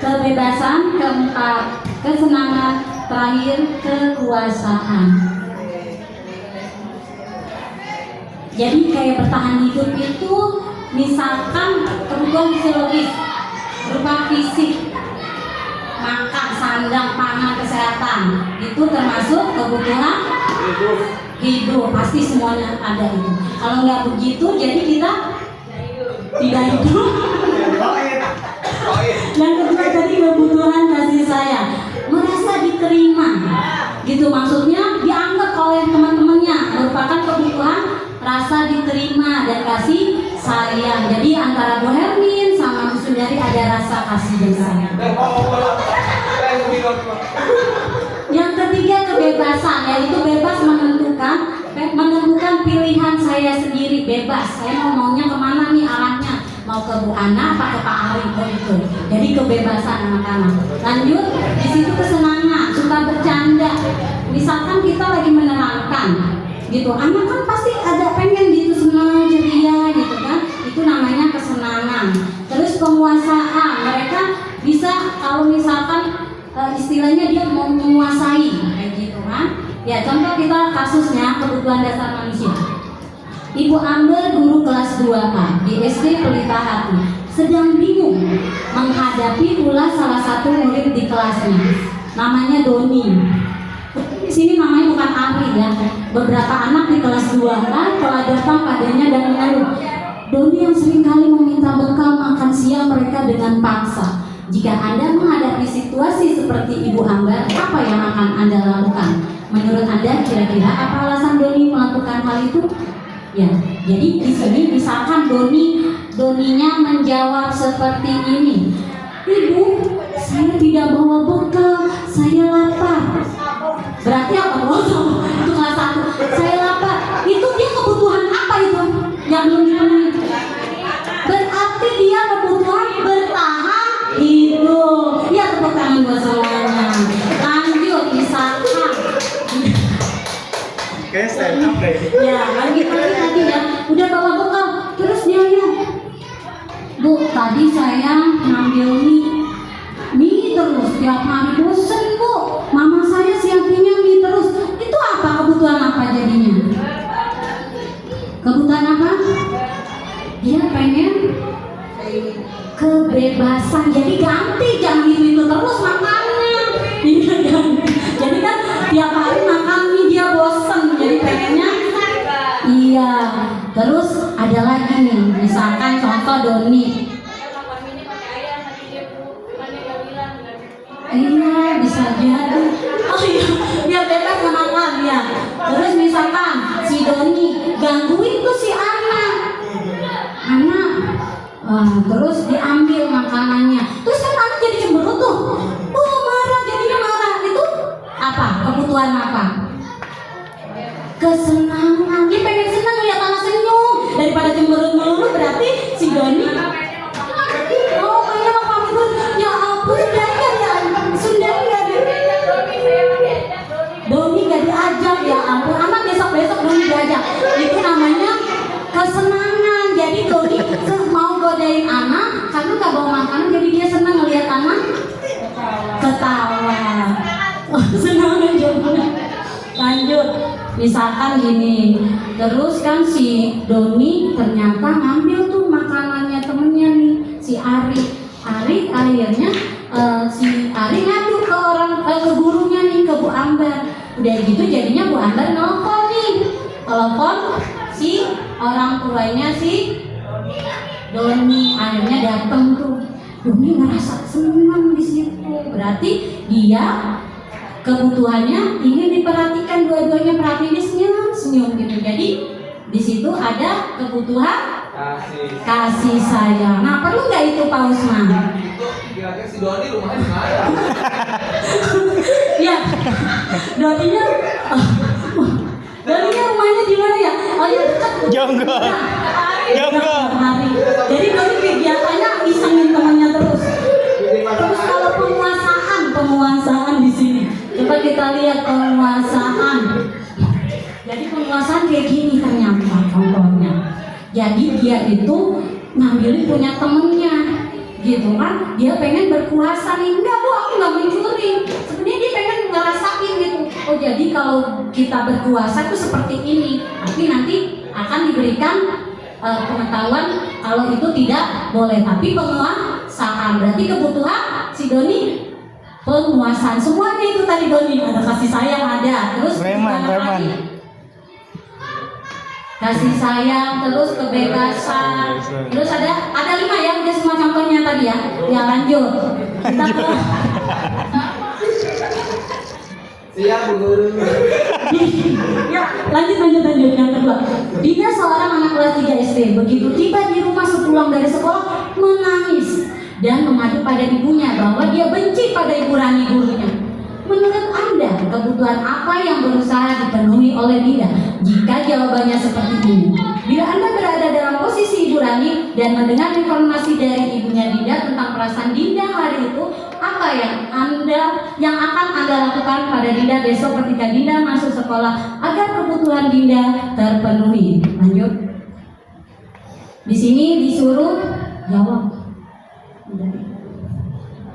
kebebasan. Keempat kesenangan. Terakhir kekuasaan. Jadi kayak bertahan hidup itu misalkan kebutuhan fisiologis berupa fisik, makan, sandang, pangan, kesehatan, itu termasuk kebutuhan hidup. Pasti semuanya ada itu. Kalau nggak begitu, jadi kita tidak hidup. Yang kedua tadi kebutuhan kasih sayang, merasa diterima, gitu maksudnya dianggap oleh teman-temannya merupakan kebutuhan rasa diterima dan kasih sayang. Jadi antara Bu Hermin sama Bu Sundari ada rasa kasih dan sayang. Yang ketiga kebebasan, yaitu bebas menentukan pilihan saya sendiri, bebas. Saya maunya kemana nih arahnya, mau ke Bu Ana apa ke Pak Ari itu. Jadi kebebasan anak-anak. Lanjut, di situ kesenangan, suka bercanda. Misalkan kita lagi menerangkan, gitu. Anak kan pasti ada pengen gitu senang ceria gitu kan. Itu namanya kesenangan. Terus penguasaan, mereka bisa kalau misalkan istilahnya dia mau menguasai kayak gitu kan. Ya contoh kita kasusnya kebutuhan dasar manusia. Ibu Amber guru kelas 2A di SD Pelita Hati. sedang bingung menghadapi pula salah satu murid di kelasnya, namanya Doni. Di sini namanya bukan Ari ya. Beberapa anak di kelas 2 telah datang padanya dan mengeluh. Doni yang seringkali meminta bekal makan siang mereka dengan paksa. Jika Anda menghadapi situasi seperti Ibu Ambar, apa yang akan Anda lakukan? Menurut Anda kira-kira apa alasan Doni melakukan hal itu? Ya, jadi di sini misalkan Doninya menjawab seperti ini. Ibu, saya tidak bawa bekal, saya lapar. Berarti apa? Itu kelas 1. Saya lapar. Itu dia kebutuhan apa itu yang belum dipenuhi? Berarti dia kebutuhan bertahan hidup. Ya, tepuk tangan buat semuanya. Lanjut, misalkan. Kayak stand up deh. Ya, lagi tadi ya, udah bawa bekal. Terus dia bilang, Bu, tadi saya ngambil mie terus tiap hari, bosen Bu. Mama saya siapinnya mie terus. Itu apa kebutuhan apa jadinya? Kebutuhan apa? Dia pengen kebebasan. Jadi ganti, jangan itu terus makannya. Iya ganti. Jadi kan tiap hari makan mie dia bosen. Jadi pengennya iya. Terus ada lagi nih, misalkan contoh Doni. Iya, bisa jadi. Oh iya, biar bebas makan ya. Terus misalkan si Doni gangguin tuh si anak. Terus diambil makanannya. Terus kan anak jadi cemberut tuh. Oh, marah, jadinya marah. Itu apa? Kebutuhan apa? Kesenangan. Dia pengen senang lihat anak senyum. Daripada cemberut melulu, berarti si Doni oh kayak kamu tuh ya ampun Sundanya Doni gak diajak, ya ampun anak besok Doni diajak. Itu namanya kesenangan. Jadi Doni mau godain anak karena gak bawa makanan, jadi dia senang ngelihat anak ketawa. Senang aja. Lanjut, misalkan gini. Terus kan si Doni ternyata ngambil tuh makanannya temennya nih, si Ari akhirnya si Ari ngadu ke gurunya nih, ke Bu Ambar. Udah gitu jadinya Bu Ambar telepon si orang tuanya si Doni. Akhirnya datang tuh. Doni ngerasa senang di situ. Berarti dia kebutuhannya ingin diperhatikan, dua-duanya perhatiannya senyum gitu. Jadi di situ ada kebutuhan kasih sayang. Nah, perlu nggak itu Pak Usman? Kira-kira si Doni rumahnya di mana? Ya, Doninya rumahnya di mana ya? Oh ya dekat. Jonggo. Jadi Doni kegiatannya isengin temannya terus. Terus kalau penguasaan di sini, coba kita lihat penguasaan. Jadi penguasaan kayak gini ternyata contohnya. Jadi dia itu ngambilin punya temennya, gitu kan? Dia pengen berkuasa nih. Enggak Bu, aku nggak mencuri. Sebenarnya dia pengen ngerasain gitu. Oh jadi kalau kita berkuasa itu seperti ini. Tapi nanti akan diberikan pengetahuan kalau itu tidak boleh. Tapi penguasaan berarti kebutuhan si Doni penguasaan. Semuanya itu tadi Doni, ada kasih sayang, ada terus Preman. kasih sayang, terus kebebasan, terus ada 5 ya, udah semua contohnya tadi ya. Ya lanjut. Kita ke Siap Bu Guru. ya lanjut yang kedua. Dina seorang anak kelas 3 SD begitu tiba di rumah sepulang dari sekolah menangis dan mengadu pada ibunya bahwa dia benci pada Ibu Rani gurunya. Menurut Anda, kebutuhan apa yang berusaha dipenuhi oleh Dinda? Jika jawabannya seperti ini, bila Anda berada dalam posisi Ibu Rani dan mendengar informasi dari ibunya Dinda tentang perasaan Dinda hari itu, apa yang akan Anda lakukan pada Dinda besok ketika Dinda masuk sekolah agar kebutuhan Dinda terpenuhi? Lanjut. Di sini disuruh jawab.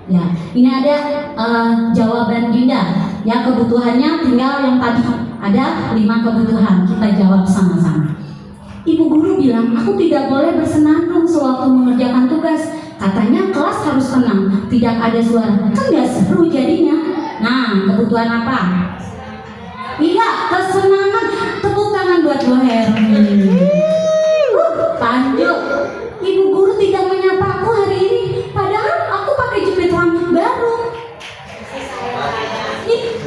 Ya, ini ada jawaban Dinda. Ya, kebutuhannya tinggal yang tadi ada 5 kebutuhan. Kita jawab sama-sama. Ibu guru bilang aku tidak boleh bersenandung sewaktu mengerjakan tugas. Katanya kelas harus tenang, tidak ada suara. Kan gak seru jadinya. Nah, kebutuhan apa? Iya, kesenangan. Tepuk tangan buat Bu Hermi. Lanjut. Ibu guru tidak menyapa aku hari ini, padahal aku pakai jepit rambut baru.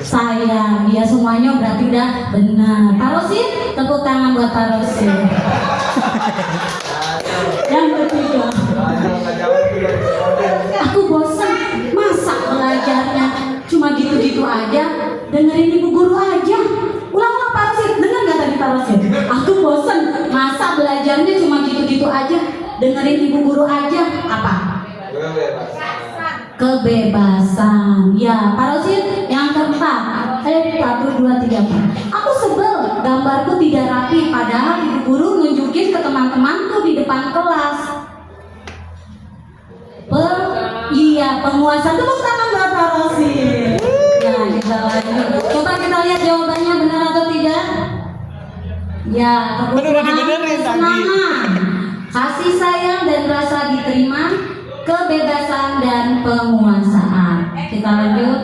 Saya, ya semuanya berarti udah benar. Pak Rosin, tepuk tangan buat Pak Rosin. Yang ketiga, aku bosan, masa belajarnya cuma gitu-gitu aja, dengerin ibu guru aja. Ulang-ulang Pak Rosin, dengar nggak tadi Pak Rosin? Aku bosan, masa belajarnya cuma gitu-gitu aja, dengerin ibu guru aja. Apa? Kebebasan. Ya, Pak Rosin, yang keempat. 1, 2, 3, 4. Aku sebel, gambarku tidak rapi, padahal ibu guru nunjukin ke teman-temanku di depan kelas. Penguasaan. Tepuk tangan buat Pak Rosin. Ya, kita lanjut. Coba kita lihat jawabannya benar atau tidak. Ya, kebutuhan kesenangan, kasih sayang dan rasa diterima, kebebasan dan penguasaan. Kita lanjut.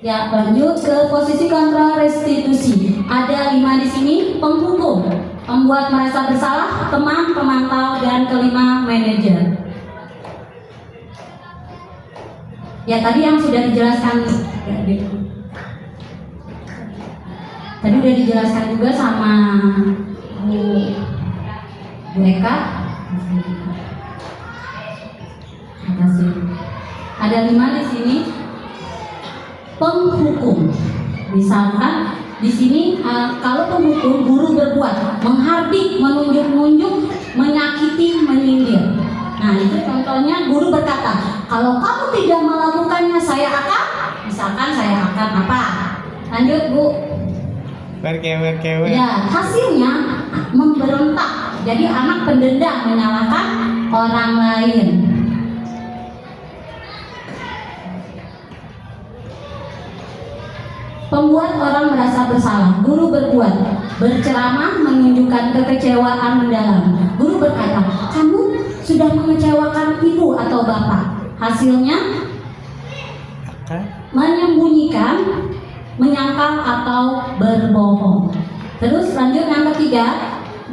Ya, lanjut ke posisi kontra restitusi. Ada 5 di sini. Penghukum, pembuat merasa bersalah, teman, pemantau, dan kelima manajer. Ya, tadi yang sudah dijelaskan. Tadi udah dijelaskan juga sama Bu Eka. Makasih. Ada 5 di sini. Penghukum, misalkan di sini kalau penghukum, guru berbuat menghardik, menunjuk-nunjuk, menyakiti, menyindir. Nah, itu contohnya guru berkata, kalau kamu tidak melakukannya saya akan, misalkan saya akan apa? Lanjut Bu. Berkewe. Ya, hasilnya memberontak. Jadi anak pendendam menyalahkan orang lain. Pembuat orang merasa bersalah. Guru berbuat, berceramah, menunjukkan kekecewaan mendalam. Guru berkata, kamu sudah mengecewakan ibu atau bapak. Hasilnya menyembunyikan, menyangkal atau berbohong. Terus lanjut yang ketiga,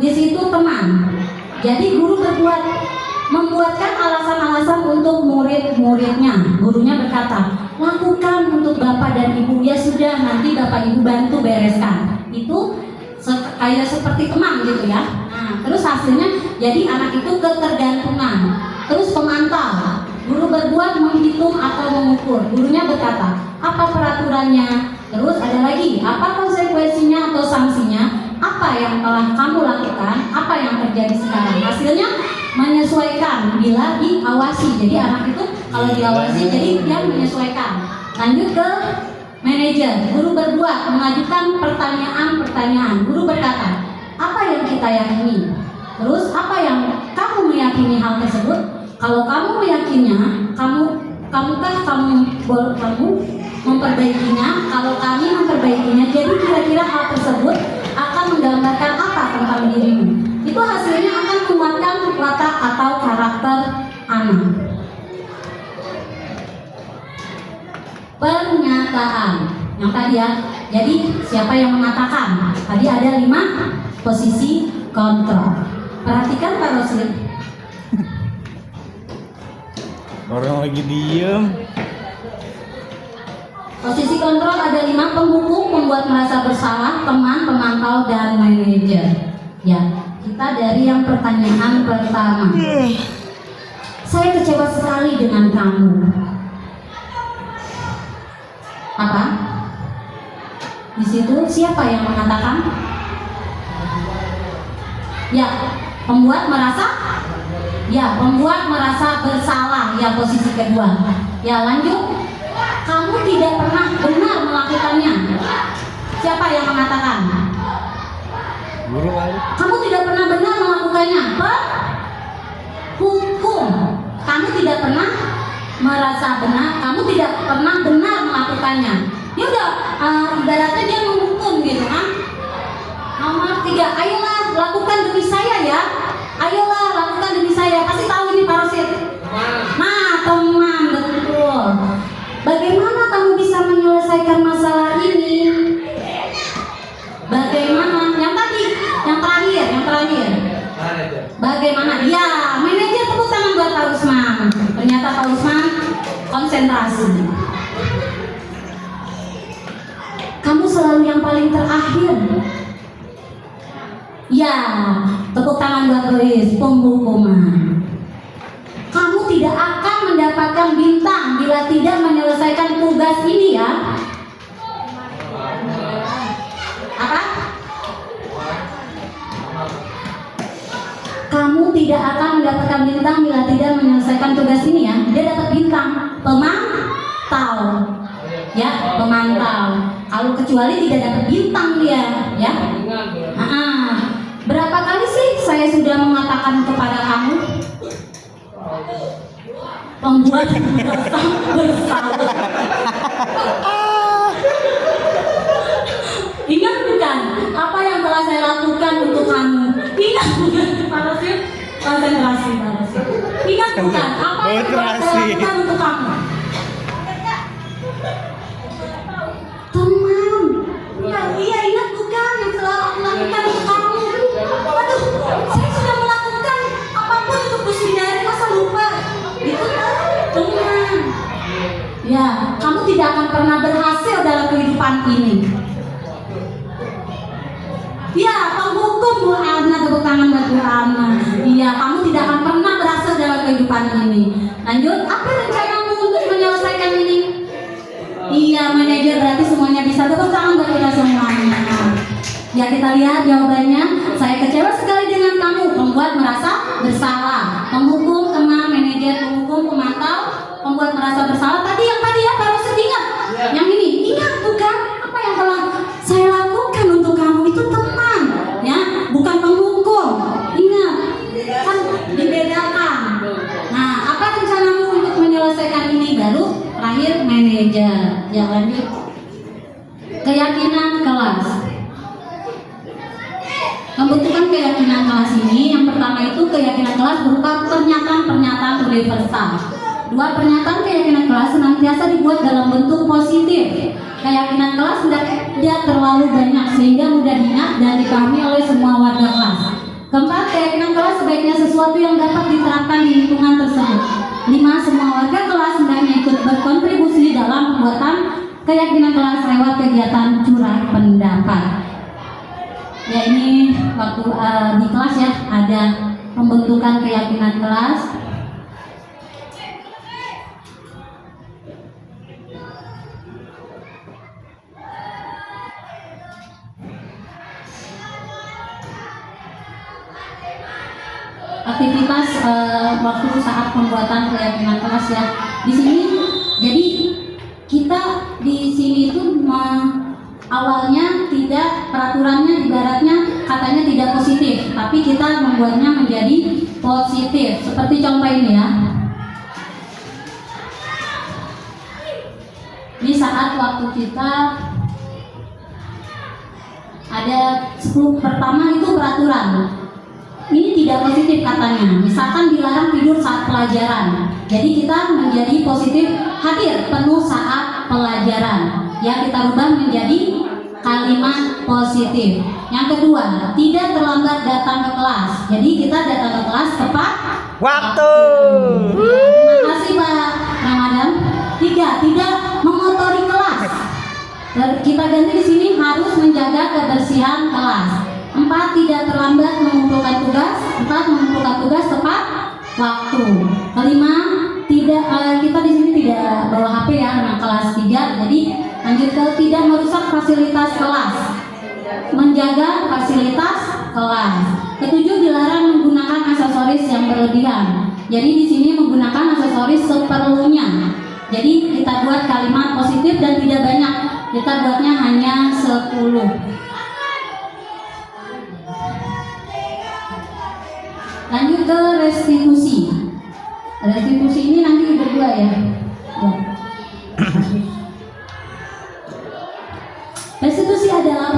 di situ teman. Jadi guru berbuat, membuatkan alasan-alasan untuk murid-muridnya. Gurunya berkata, lakukan untuk bapak dan ibu, ya sudah nanti bapak ibu bantu bereskan. Itu kayak seperti teman gitu ya. Nah, terus hasilnya jadi anak itu ketergantungan. Terus pemantau, guru berbuat menghitung atau mengukur. Gurunya berkata, apa peraturannya? Terus ada lagi, apa konsekuensinya atau sanksinya? Apa yang telah kamu lakukan? Apa yang terjadi sekarang? Hasilnya menyesuaikan bila diawasi. Jadi anak itu kalau diawasi jadi dia menyesuaikan. Lanjut ke manajer. Guru berbuat, mengajukan pertanyaan-pertanyaan. Guru berkata, apa yang kita yakini? Terus apa yang kamu meyakini hal tersebut? Kalau kamu meyakinnya, kamu memperbaikinya. Kalau kami memperbaikinya, jadi kira-kira hal tersebut akan menggambarkan apa tentang dirimu. Itu hasilnya akan menguatkan watak atau karakter anak. Pernyataan yang tadi ya. Jadi siapa yang mengatakan? Tadi ada 5 posisi kontrol. Perhatikan Pak Rosin. Orang lagi diem. Posisi kontrol ada 5: penghukum, pembuat merasa bersalah, teman, pemantau, dan manajer. Ya, kita dari yang pertanyaan pertama. Saya kecewa sekali dengan kamu. Apa? Di situ siapa yang mengatakan? Ya, pembuat merasa. Ya, pembuat merasa bersalah. Ya, posisi kedua. Ya, lanjut. Kamu tidak pernah benar melakukannya. Siapa yang mengatakan? Guru kali. Kamu tidak pernah benar melakukannya. Hukum. Kamu tidak pernah merasa benar. Kamu tidak pernah benar melakukannya. Ya udah, ibaratnya dia menghukum hukum gitu kan. Nomor 3, ayolah lakukan demi saya ya. Ayolah lakukan demi saya. Pasti tahu ini parasit. Nah, teman, betul. Bagaimana kamu bisa menyelesaikan masalah ini? Bagaimana? Yang tadi, yang terakhir. Bagaimana? Ya, manajer, tepuk tangan buat Pak Usman. Ternyata Pak Usman konsentrasi. Kamu selalu yang paling terakhir. Ya, tepuk tangan buat Lois, penghukuman. Kamu tidak akan mendapatkan bintang bila tidak menyelesaikan tugas ini ya. Apa? Kamu tidak akan mendapatkan bintang bila tidak menyelesaikan tugas ini ya. Dia dapat bintang pemantau. Ya, pemantau. Kalau kecuali tidak dapat bintang dia, ya. Berapa kali sih saya sudah mengatakan kepada kamu? Pembuat merasa bersalah. Ingat bukan apa yang telah saya lakukan untuk kamu? Ingat bukan parasit? Konsentrasi parasit. Ingat bukan apa yang telah saya lakukan untuk kamu? Teman, iya ingat bukan yang telah aku lakukan untuk kamu? Aduh, saya sudah melakukan apapun untuk Kuswinari, masa lupa? Itu teman. Ya, kamu tidak akan pernah berhasil dalam kehidupan ini. Ya, penghukum Bu Ana, tepuk tangan buat Bu Ana. Iya, kamu tidak akan pernah berhasil dalam kehidupan ini. Lanjut, apa rencanamu untuk menyelesaikan ini? Iya, manajer, berarti semuanya bisa. Tepuk tangan buat kita semuanya. Ya, kita lihat jawabannya. Saya kecewa sekali dengan kamu, membuat merasa bersalah. Penghukum, teman, manajer, penghukum, pemantau, membuat merasa bersalah. Tadi ya, baru sedingat. Yang ini, ingat bukan apa yang telah saya lakukan untuk kamu itu teman, ya, bukan penghukum. Ingat, kan dibedakan. Nah, apa rencanamu untuk menyelesaikan ini? Baru terakhir manajer. Ya, lanjut. Keyakinan kelas. Pembentukan keyakinan kelas ini, yang pertama itu keyakinan kelas berupa pernyataan-pernyataan universal. Dua, pernyataan keyakinan kelas senantiasa dibuat dalam bentuk positif. Keyakinan kelas tidak terlalu banyak sehingga mudah diingat dan dipahami oleh semua warga kelas. Keempat, keyakinan kelas sebaiknya sesuatu yang dapat diterapkan di lingkungan tersebut. 5, semua warga kelas hendaknya ikut berkontribusi dalam pembuatan keyakinan kelas lewat kegiatan curah pendapat. Ya, ini waktu di kelas ya ada pembentukan keyakinan kelas. Aktivitas waktu saat pembuatan keyakinan kelas ya. Di sini jadi kita di sini itu awalnya tidak, peraturannya ibaratnya katanya tidak positif, tapi kita membuatnya menjadi positif. Seperti contoh ini ya. Ini saat waktu kita ada 10 pertama itu peraturan. Ini tidak positif katanya. Misalkan dilarang tidur saat pelajaran. Jadi kita menjadi positif, hadir penuh saat pelajaran. Ya, kita rubah menjadi kalimat positif. Yang kedua, tidak terlambat datang ke kelas. Jadi kita datang ke kelas tepat waktu. Terima kasih Pak Ramadan. 3, tidak mengotori kelas. Kita ganti di sini harus menjaga kebersihan kelas. 4, tidak terlambat mengumpulkan tugas. 4, mengumpulkan tugas tepat waktu. 5, tidak kita di sini tidak bawa HP ya, anak kelas 3. Jadi lanjut ke tidak merusak fasilitas kelas. Menjaga fasilitas kelas. 7, dilarang menggunakan aksesoris yang berlebihan. Jadi di sini menggunakan aksesoris seperlunya. Jadi kita buat kalimat positif dan tidak banyak. Kita buatnya hanya 10. Lanjut ke restitusi. Restitusi ini nanti berdua ya. Restitusi adalah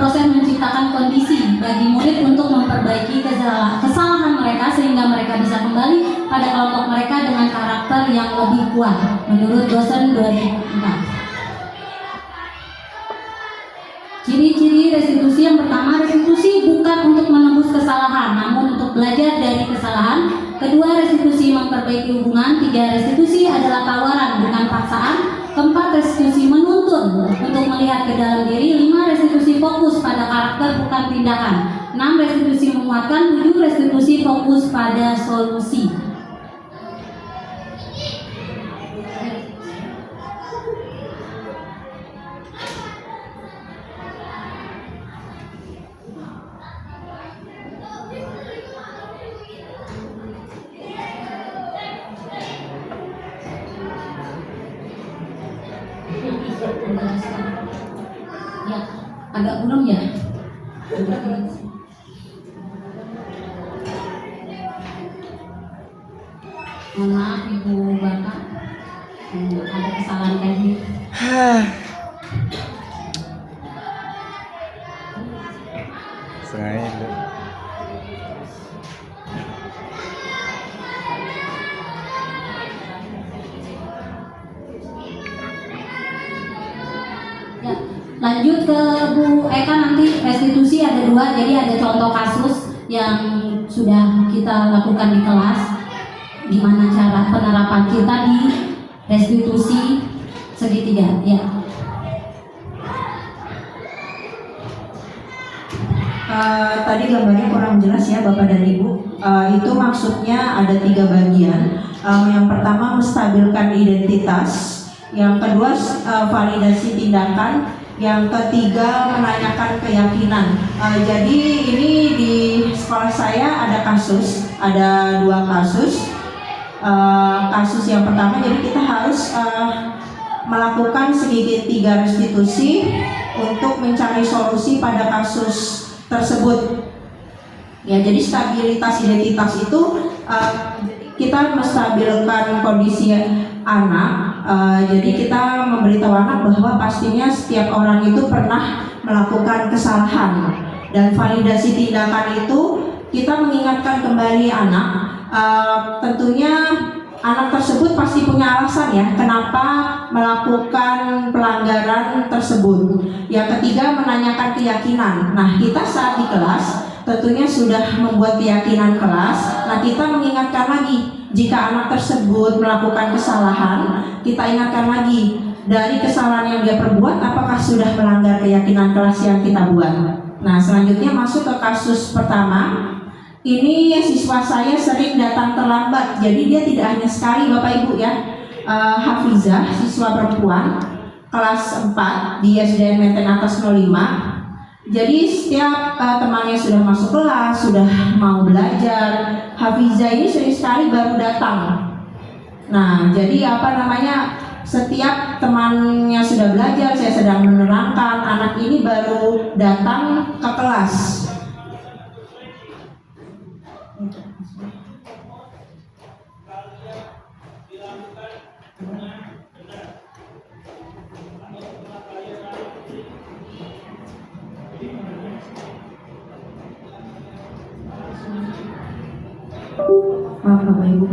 kuat menurut dosen 2004. Ciri-ciri restitusi yang pertama, restitusi bukan untuk menembus kesalahan, namun untuk belajar dari kesalahan. Kedua, restitusi memperbaiki hubungan. Tiga, restitusi adalah tawaran bukan paksaan. Keempat, restitusi menuntun untuk melihat ke dalam diri. Lima, restitusi fokus pada karakter bukan tindakan. Enam, restitusi menguatkan. Tujuh, restitusi fokus pada solusi. Ya, agak belum ya. Mohon maaf Ibu Bapak, ada kesalahan teknis. Sengaja itu. Ya, lanjut ke Bu Eka, nanti restitusi ada dua, jadi ada contoh kasus yang sudah kita lakukan di kelas, di mana cara penerapan kita di restitusi segitiga. Ya. Tadi gambarnya kurang jelas ya Bapak dan Ibu. Itu maksudnya ada 3 bagian. Yang pertama menstabilkan identitas, yang kedua validasi tindakan, yang ketiga menanyakan keyakinan. Jadi ini di sekolah saya ada kasus, ada 2 kasus. Kasus yang pertama, jadi kita harus melakukan sedikit 3 restitusi untuk mencari solusi pada kasus tersebut. Ya, jadi stabilitas identitas itu kita menstabilkan kondisi anak. Jadi kita memberitahu anak bahwa pastinya setiap orang itu pernah melakukan kesalahan, dan validasi tindakan itu kita mengingatkan kembali anak. Tentunya anak tersebut pasti punya alasan ya kenapa melakukan pelanggaran tersebut. Yang ketiga, menanyakan keyakinan. Nah, kita saat di kelas tentunya sudah membuat keyakinan kelas. Nah, kita mengingatkan lagi jika anak tersebut melakukan kesalahan, kita ingatkan lagi dari kesalahan yang dia perbuat apakah sudah melanggar keyakinan kelas yang kita buat. Nah, selanjutnya masuk ke kasus pertama. Ini siswa saya sering datang terlambat, jadi dia tidak hanya sekali Bapak Ibu ya. Hafizah, siswa perempuan kelas 4 di SDN Menteng Atas 05. Jadi setiap temannya sudah masuk kelas, sudah mau belajar, Hafizah ini sering sekali baru datang. Nah, jadi setiap temannya sudah belajar, saya sedang menerangkan, anak ini baru datang ke kelas. Maaf Bapak Ibu.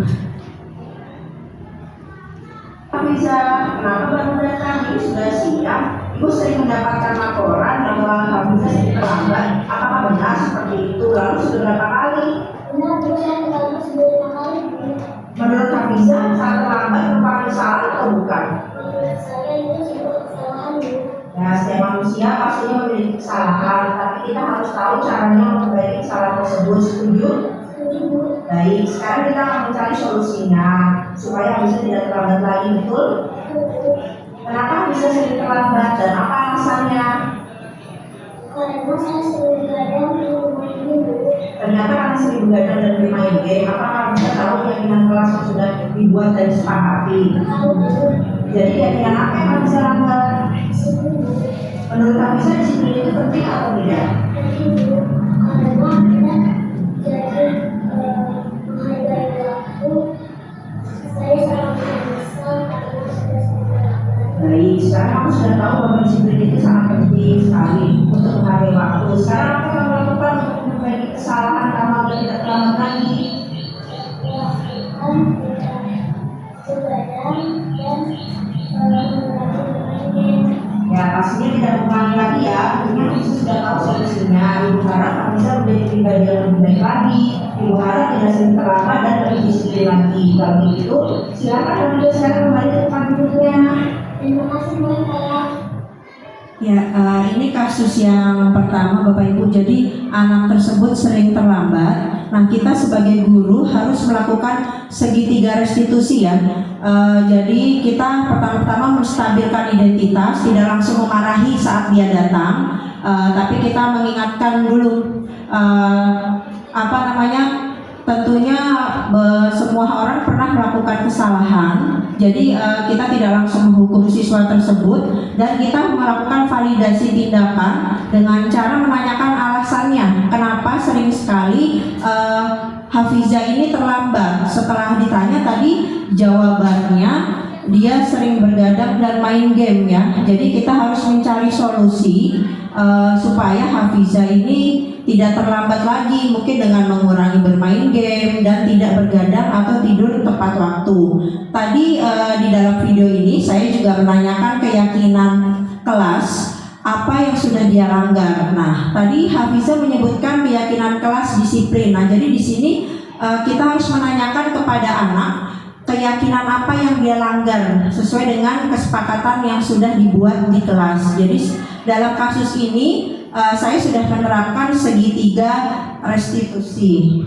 Bisa kenapa baru datang? Ini sudah siang. Ibu sering mendapatkan laporan bahwa Hafizah sedikit terlambat. Apakah benar seperti itu? Lalu sudah berapa kali? Benar, saya terlambat sudah 5 kali. Menurut Hafizah saat terlambat merupakan salah atau bukan? Menurut saya itu sebuah kesalahan, Bu. Ya, setiap manusia pastinya memiliki kesalahan, tapi kita harus tahu caranya memperbaiki kesalahan tersebut. Setuju? Baik, sekarang kita akan mencari solusinya supaya bisa tidak terlambat lagi, betul? Kenapa bisa sering terlambat dan apa alasannya? Karena saya sering begadang di rumah ini, Bu. Ternyata karena sering begadang dan bermain game, apakah bisa tahu keyakinan kelas yang sudah dibuat dan disepakati? Jadi keyakinan apa yang bisa lambat? Menurut Hafizah disiplin itu penting atau tidak? Karena kita jadi menghargai waktu. Saya sangat menyesal karena sudah terlambat. Baik, sekarang aku sudah tahu bahwa disiplin itu sangat penting sekali untuk menghargai waktu. Sekarang apa yang kamu lakukan untuk memperbaiki kesalahan kamu agar tidak terlambat lagi? Begadang pastinya tidak mengulangi lagi ya. Tentunya Ibu sudah tahu solusinya. Ibu harap Kak Nisa menjadi pribadi yang lebih baik lagi. Ibu harap tidak sering terlambat dan lebih disiplin lagi. Kalau begitu, silakan Kak Nisa sekarang kembali ke tempat duduknya. Terima kasih banyak. Ya, ini kasus yang pertama Bapak Ibu. Jadi anak tersebut sering terlambat. Nah, kita sebagai guru harus melakukan segitiga restitusi ya. Jadi kita pertama-tama menstabilkan identitas, tidak langsung memarahi saat dia datang, tapi kita mengingatkan dulu tentunya semua orang pernah melakukan kesalahan. Jadi kita tidak langsung menghukum siswa tersebut dan kita melakukan validasi tindakan dengan cara menanyakan alasannya kenapa sering sekali Hafizah ini terlambat. Setelah ditanya tadi jawabannya dia sering bergadang dan main game ya. Jadi kita harus mencari solusi supaya Hafizah ini tidak terlambat lagi, mungkin dengan mengurangi bermain game dan tidak bergadang atau tidur tepat waktu. Tadi di dalam video ini saya juga menanyakan keyakinan kelas apa yang sudah dia langgar. Nah, tadi Hafizah menyebutkan keyakinan kelas disiplin. Nah, jadi di sini kita harus menanyakan kepada anak keyakinan apa yang dia langgar sesuai dengan kesepakatan yang sudah dibuat di kelas. Jadi dalam kasus ini saya sudah menerapkan segitiga restitusi.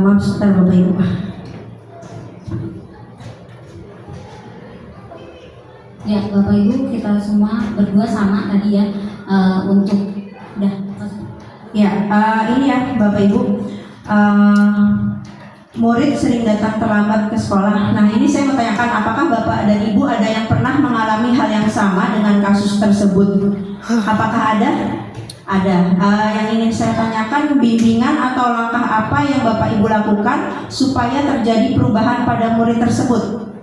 Maaf sebentar Bapak Ibu. Ya Bapak Ibu, kita semua berdua sama tadi ya untuk ini ya Bapak Ibu, murid sering datang terlambat ke sekolah. Nah, ini saya mau tanyakan, apakah Bapak dan Ibu ada yang pernah mengalami hal yang sama dengan kasus tersebut? Apakah ada? Ada. Yang ingin saya tanyakan, bimbingan atau langkah apa yang Bapak Ibu lakukan supaya terjadi perubahan pada murid tersebut?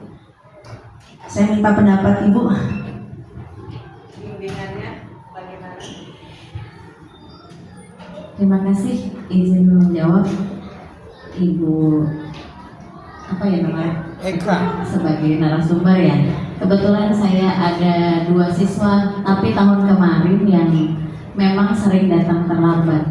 Saya minta pendapat Ibu. Bimbingannya bagaimana? Terima kasih, izin menjawab Ibu Eka sebagai narasumber ya. Kebetulan saya ada 2 siswa, tapi tahun kemarin yang memang sering datang terlambat.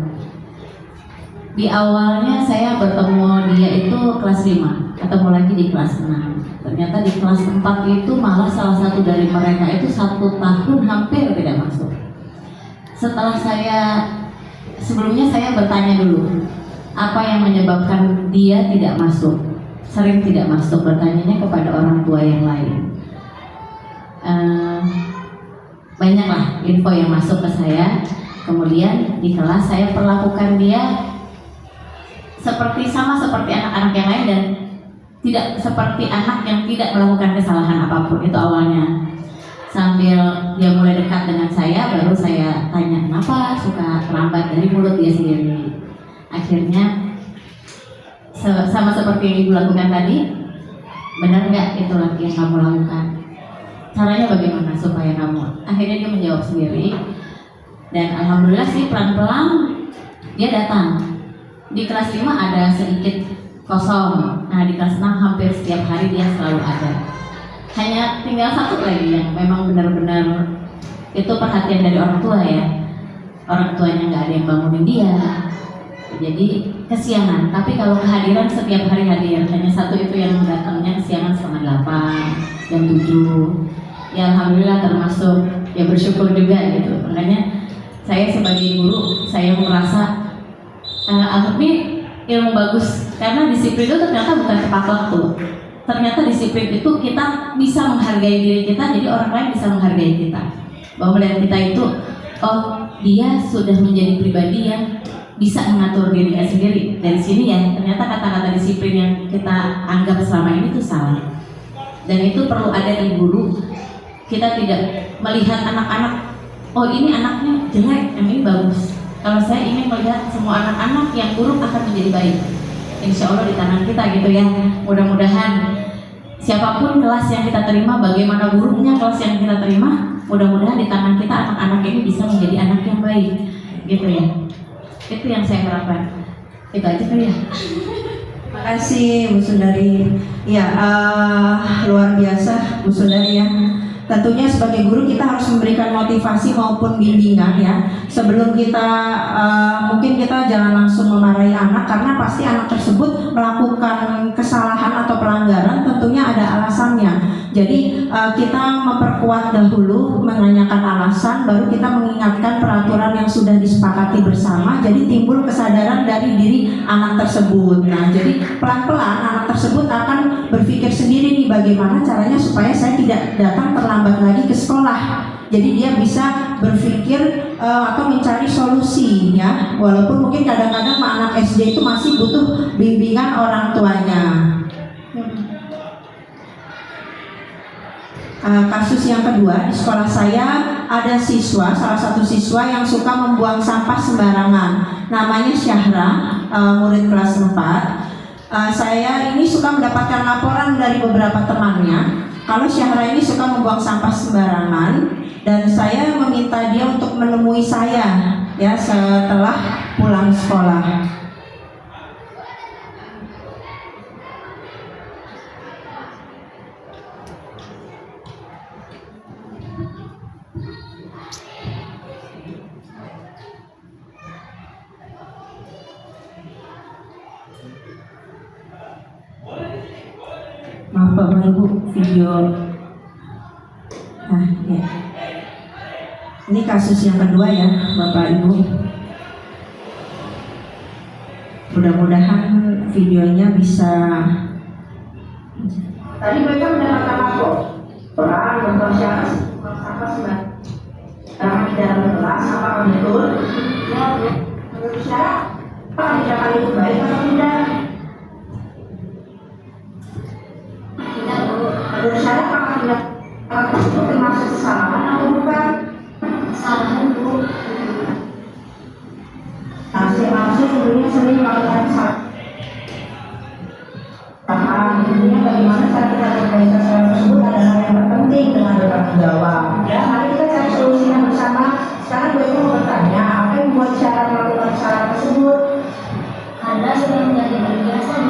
Di awalnya saya bertemu dia itu kelas 5, ketemu lagi di kelas 6. Ternyata di kelas 4 itu malah salah satu dari mereka itu 1 tahun hampir tidak masuk. Sebelumnya saya bertanya dulu, apa yang menyebabkan dia tidak masuk, sering tidak masuk, bertanyanya kepada orang tua yang lain. Banyaklah info yang masuk ke saya. Kemudian di kelas saya perlakukan dia sama seperti anak-anak yang lain dan tidak seperti anak yang tidak melakukan kesalahan apapun. Itu awalnya. Sambil dia mulai dekat dengan saya, baru saya tanya kenapa suka terlambat, dari mulut dia sendiri. Akhirnya sama seperti yang Ibu lakukan tadi, benar nggak itu lagi yang kamu lakukan? Caranya bagaimana supaya kamu? Akhirnya dia menjawab sendiri. Dan alhamdulillah sih pelan-pelan dia datang. Di kelas 5 ada sedikit kosong. Nah di kelas 6 hampir setiap hari dia selalu ada. Hanya tinggal 1 lagi yang memang benar-benar itu perhatian dari orang tua ya. Orang tuanya nggak ada yang bangunin dia. Jadi kesiangan. Tapi kalau kehadiran setiap hari hadir. Hanya 1 itu yang datangnya kesiangan setengah 8, jam 7. Ya alhamdulillah termasuk ya bersyukur juga gitu. Makanya saya sebagai guru, saya merasa ini ilmu bagus karena disiplin itu ternyata bukan tepat waktu. Ternyata disiplin itu kita bisa menghargai diri kita, jadi orang lain bisa menghargai kita. Bahwa melihat kita itu, oh dia sudah menjadi pribadi yang bisa mengatur dirinya sendiri. Dari sini ya, ternyata kata-kata disiplin yang kita anggap selama ini itu salah. Dan itu perlu ada di guru. Kita tidak melihat anak-anak, oh ini anaknya jelek, yang ini bagus. Kalau saya ingin melihat semua anak-anak yang buruk akan menjadi baik. Insya Allah di tangan kita gitu ya. Mudah-mudahan siapapun kelas yang kita terima, bagaimana buruknya kelas yang kita terima, mudah-mudahan di tangan kita anak-anak ini bisa menjadi anak yang baik, gitu ya. Itu yang saya harapkan. Itu aja kali ya. Makasih Bu Sundari. Ya, luar biasa Bu Sundari ya. Tentunya sebagai guru kita harus memberikan motivasi maupun bimbingan ya. Sebelum kita mungkin kita jangan langsung memarahi anak, karena pasti anak tersebut melakukan kesalahan atau pelanggaran, tentunya ada alasannya. Jadi kita memperkuat dahulu, menanyakan alasan, baru kita mengingatkan peraturan yang sudah disepakati bersama. Jadi timbul kesadaran dari diri anak tersebut. Nah, jadi pelan-pelan anak tersebut akan berpikir sendiri nih bagaimana caranya supaya saya tidak datang terlambat lagi ke sekolah. Jadi dia bisa berpikir atau mencari solusi ya. Walaupun mungkin kadang-kadang anak SD itu masih butuh bimbingan orang tuanya. Kasus yang kedua, di sekolah saya ada siswa, salah satu siswa yang suka membuang sampah sembarangan. Namanya Syahra, murid kelas 4. Saya ini suka mendapatkan laporan dari beberapa temannya kalau Syahra ini suka membuang sampah sembarangan, dan saya meminta dia untuk menemui saya ya setelah pulang sekolah. Maaf Bapak Ibu, video. Nah, ya. Ini kasus yang kedua ya Bapak Ibu. Mudah-mudahan videonya bisa. Tadi mereka mendapatkan lapor orang membuang sampah sembarangan di dalam kelas, apakah betul? Ya, menurut saya apakah tindakan itu baik atau tidak? Menurut saya apakah tindakan itu termasuk kesalahan atau bukan? Kesalahan Bu. Maksud tentunya sering melakukan kesalahan. Tentunya bagaimana cara kita berbaik kesalahan tersebut adalah yang terpenting dengan bertanggung jawab. Ya, mari kita cari solusinya bersama. Sekarang gue mau bertanya, apa yang membuat cara melakukan kesalahan tersebut? Karena sudah menjadi kebiasaan.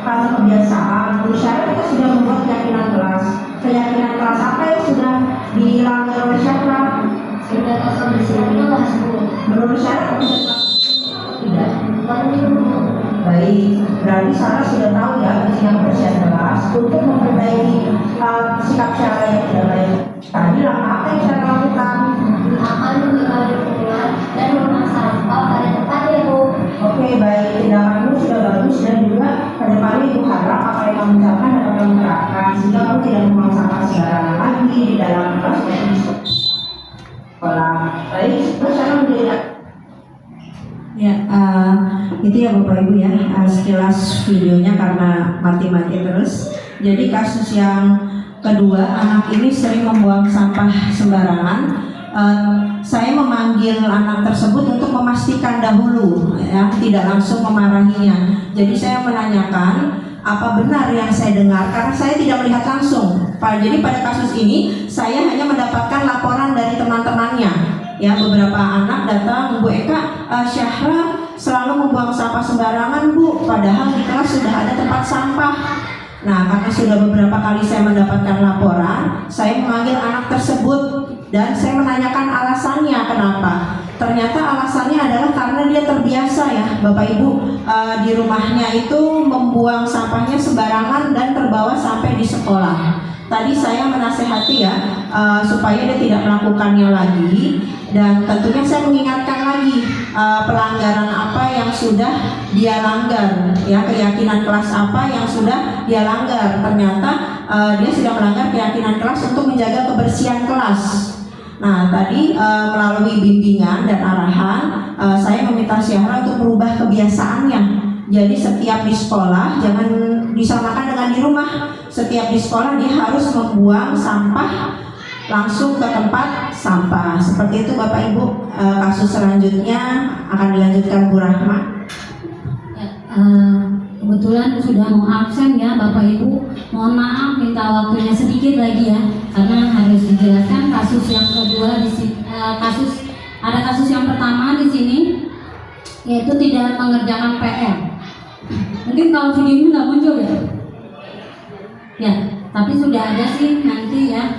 Karena kebiasaan, menurut saya kita sudah membuat keyakinan kelas. Keyakinan kelas apa yang sudah dilanggar oleh siapa? Sudah kosong di sini kelas Bu. Menurut saya tidak. Baik, berarti Sarah sudah tahu ya isinya kebersihan kelas untuk memperbaiki sikap Sarah yang tidak baik. Tadi langkah apa yang Sarah lakukan? Akan mengambil keluar dan membuang sampah pada tempatnya Bu. Oke, baik, tindakanmu sudah bagus dan juga kedepannya Ibu harap apa yang kamu ucapkan dapat kamu terapkan sehingga kamu tidak membuang sampah sembarangan lagi di dalam kelas dan di sekolah. Baik, terus saya menjadi ya, itu ya Bapak Ibu ya, sekilas videonya karena mati-mati terus. Jadi kasus yang kedua, anak ini sering membuang sampah sembarangan. Saya memanggil anak tersebut untuk memastikan dahulu ya, tidak langsung memarahinya. Jadi saya menanyakan apa benar yang saya dengar, karena saya tidak melihat langsung. Jadi pada kasus ini saya hanya mendapatkan laporan dari teman-temannya. Ya, beberapa anak datang, Bu Eka, Syahra selalu membuang sampah sembarangan Bu, padahal di kelas sudah ada tempat sampah. Nah, karena sudah beberapa kali saya mendapatkan laporan, saya memanggil anak tersebut dan saya menanyakan alasannya kenapa. Ternyata alasannya adalah karena dia terbiasa ya Bapak Ibu, di rumahnya itu membuang sampahnya sembarangan dan terbawa sampai di sekolah. tadi saya menasehati ya supaya dia tidak melakukannya lagi, dan tentunya saya mengingatkan lagi pelanggaran apa yang sudah dia langgar, ya, keyakinan kelas apa yang sudah dia langgar. Ternyata dia sudah melanggar keyakinan kelas untuk menjaga kebersihan kelas. Nah, tadi melalui bimbingan dan arahan saya meminta Syahra untuk merubah kebiasaannya. Jadi setiap di sekolah jangan disamakan dengan di rumah. Setiap di sekolah dia harus membuang sampah langsung ke tempat sampah. Seperti itu Bapak Ibu. Kasus selanjutnya akan dilanjutkan Bu Rahma. Ya, kebetulan sudah mau absen ya Bapak Ibu. Mohon maaf, minta waktunya sedikit lagi ya, karena harus dijelaskan kasus yang kedua di sini. Kasus yang pertama di sini yaitu tidak mengerjakan PR. Mungkin kalau videonya nggak muncul ya. Ya, tapi sudah ada sih nanti ya.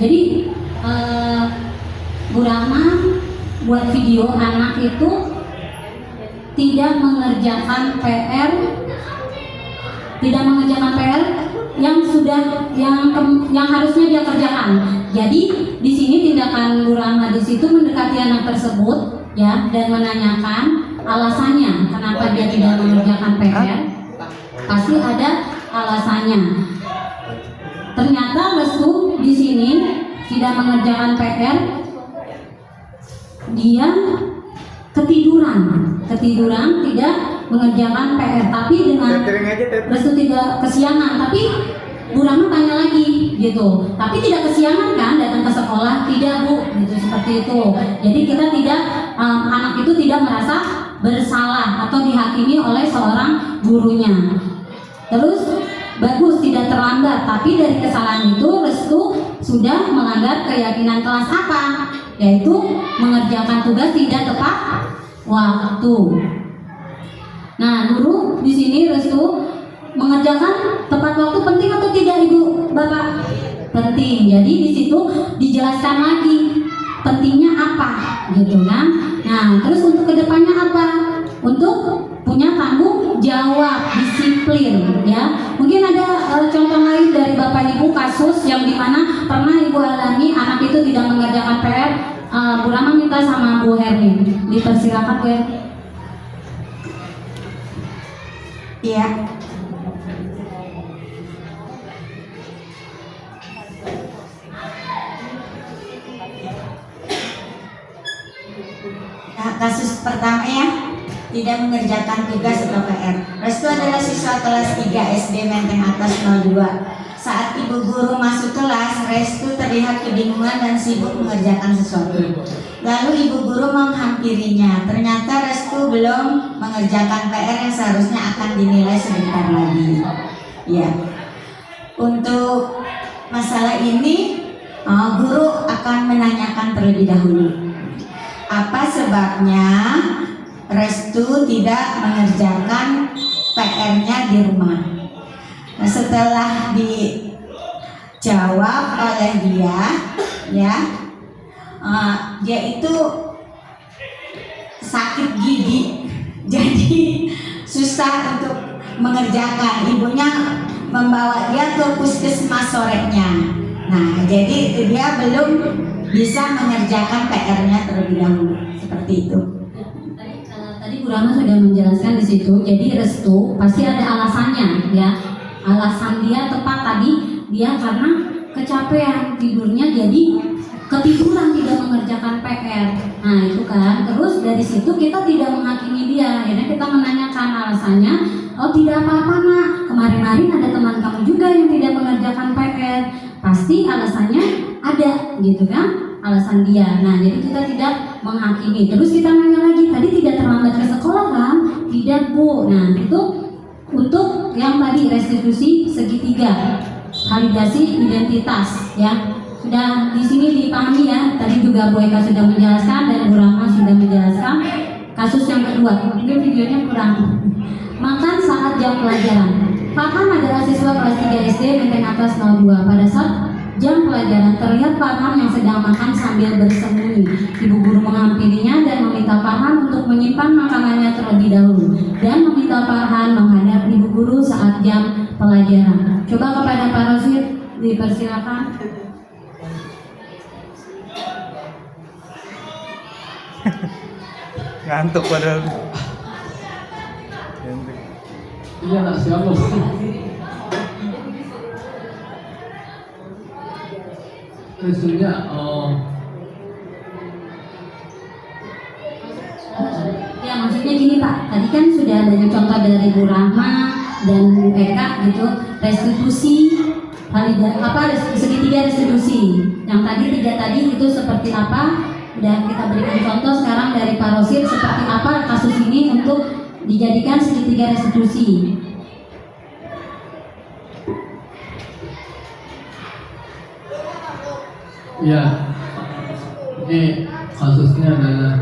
Jadi Bu Rahma buat video anak itu tidak mengerjakan PR yang harusnya dia kerjakan. Jadi di sini tindakan Bu Rahma di situ mendekati anak tersebut ya, dan menanyakan alasannya kenapa dia tidak mengerjakan PR. Pasti ada alasannya. Ternyata Restu di sini tidak mengerjakan PR, dia ketiduran tidak mengerjakan PR, tapi dengan Restu tidak kesiangan. Tapi Bu Rahma tanya lagi gitu, tapi tidak kesiangan kan datang ke sekolah? Tidak Bu, gitu, seperti itu. Jadi kita tidak anak itu tidak merasa bersalah atau dihakimi oleh seorang gurunya. Terus bagus, tidak terlambat, tapi dari kesalahan itu Restu sudah melanggar keyakinan kelas apa? Yaitu mengerjakan tugas tidak tepat waktu. Nah, guru di sini Restu mengerjakan tepat waktu penting atau tidak Ibu Bapak? Penting. Jadi di situ dijelaskan lagi pentingnya apa, gitu kan? Nah, terus untuk kedepannya apa? Untuk punya tanggung jawab, disiplin, ya. Mungkin ada contoh lain dari Bapak Ibu kasus yang dimana pernah Ibu alami anak itu tidak mengerjakan PR. Bu Rahma minta sama Bu Hermin, dipersilakan Bu Hermin. Iya. Nah, kasus pertama ya, tidak mengerjakan tugas atau PR. Restu adalah siswa kelas 3 SD Menteng Atas 02. Saat ibu guru masuk kelas, Restu terlihat kebingungan dan sibuk mengerjakan sesuatu. Lalu ibu guru menghampirinya. Ternyata Restu belum mengerjakan PR yang seharusnya akan dinilai sebentar lagi. Ya. Untuk masalah ini, guru akan menanyakan terlebih dahulu. Apa sebabnya Restu tidak mengerjakan PR-nya di rumah? Nah, setelah dijawab oleh dia, ya, dia itu sakit gigi, jadi susah untuk mengerjakan. Ibunya membawa dia ke puskesmas sorenya. Nah, jadi dia belum bisa mengerjakan PR-nya terlebih dahulu, seperti itu. Tadi Bu Rahma sudah menjelaskan di situ. Jadi Restu pasti ada alasannya, ya. Alasan dia tepat tadi, dia karena kecapean tidurnya, jadi ketiduran tidak mengerjakan PR. Nah itu kan. Terus dari situ kita tidak menghakimi dia. Akhirnya kita menanyakan alasannya. Oh tidak apa-apa nak, kemarin-kemarin ada teman kamu juga yang tidak mengerjakan PR. Pasti alasannya ada, gitu kan? Alasan dia. Nah jadi kita tidak menghakimi. Terus kita nanya lagi, tadi tidak terlambat ke sekolah kan? Tidak Bu. Nah itu untuk yang tadi restitusi segitiga, validasi identitas, ya. Sudah di sini dipahami ya. Tadi juga Bu Eka sudah menjelaskan dan Bu Rahma sudah menjelaskan. Kasus yang kedua, ini videonya kurang. Makan saat jam pelajaran. Farhan adalah siswa kelas 3 SD Menteng Atas 02. Pada saat jam pelajaran terlihat Farhan yang sedang makan sambil bersembunyi. Ibu guru menghampirinya dan meminta Farhan untuk menyimpan makanannya terlebih dahulu dan meminta Farhan menghadap ibu guru saat jam pelajaran. Coba kepada Pak Rosid dipersilakan. Ngantuk padahal. Ngantuk. Iya nak siapa? Sebenarnya Ya maksudnya gini Pak, tadi kan sudah banyak contoh dari Bu Rahma dan Bu Eka gitu, restitusi segitiga restitusi. Yang tadi 3 tadi itu seperti apa? Udah kita berikan contoh. Sekarang dari Pak Rosid seperti apa kasus ini untuk dijadikan segitiga restitusi. ya, ini kasusnya adalah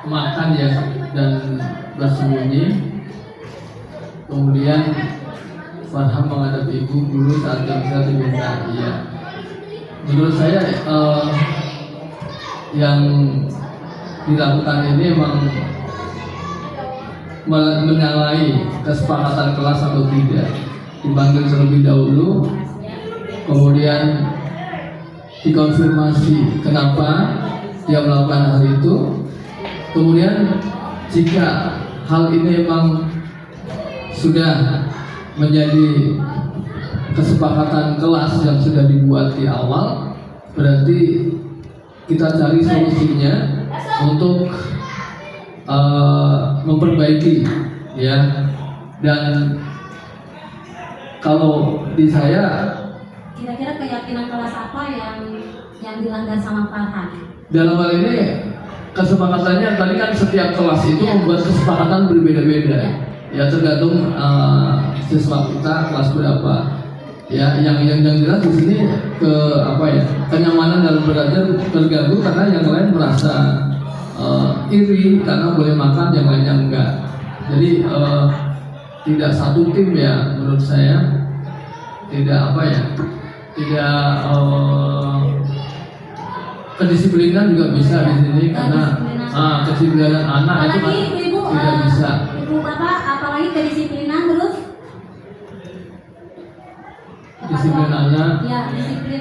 makan ya dan bersembunyi. Kemudian Farham menghadap ibu dulu saat Gamsa diminta. Iya. Menurut saya yang dilakukan ini memang menyalahi kesepakatan kelas atau tidak. Dipanggil terlebih dahulu, kemudian dikonfirmasi kenapa dia melakukan hal itu. Kemudian jika hal ini memang sudah menjadi kesepakatan kelas yang sudah dibuat di awal, berarti kita cari solusinya untuk memperbaiki ya. Dan kalau di saya, Kira-kira keyakinan kelas apa yang dilanggar sama Farhan? dalam hal ini kesepakatannya tadi kan setiap kelas itu membuat kesepakatan berbeda-beda. Ya tergantung siswa kita kelas berapa. Ya yang jelas di sini kenyamanan dalam belajar terganggu karena yang lain merasa iri karena boleh makan, yang lainnya enggak. Jadi tidak satu tim ya menurut saya, tidak kedisiplinan juga bisa di sini karena kedisiplinan anak itu kan tidak bisa. Ibu Bapak apalagi kedisiplinan terus? Disiplin anak, Ya,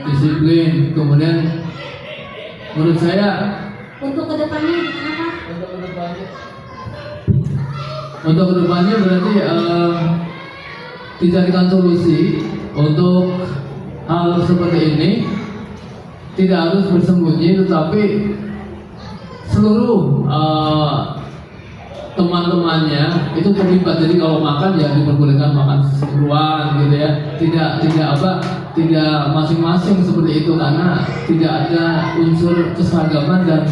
disiplin. Kemudian menurut saya untuk kedepannya gimana Pak? untuk kedepannya berarti dicarikan solusi untuk hal seperti ini. Tidak harus bersembunyi, tetapi seluruh teman-temannya itu terlibat. Jadi kalau makan ya diperbolehkan makan seruan gitu ya. Tidak masing-masing seperti itu, karena tidak ada unsur keseragaman dan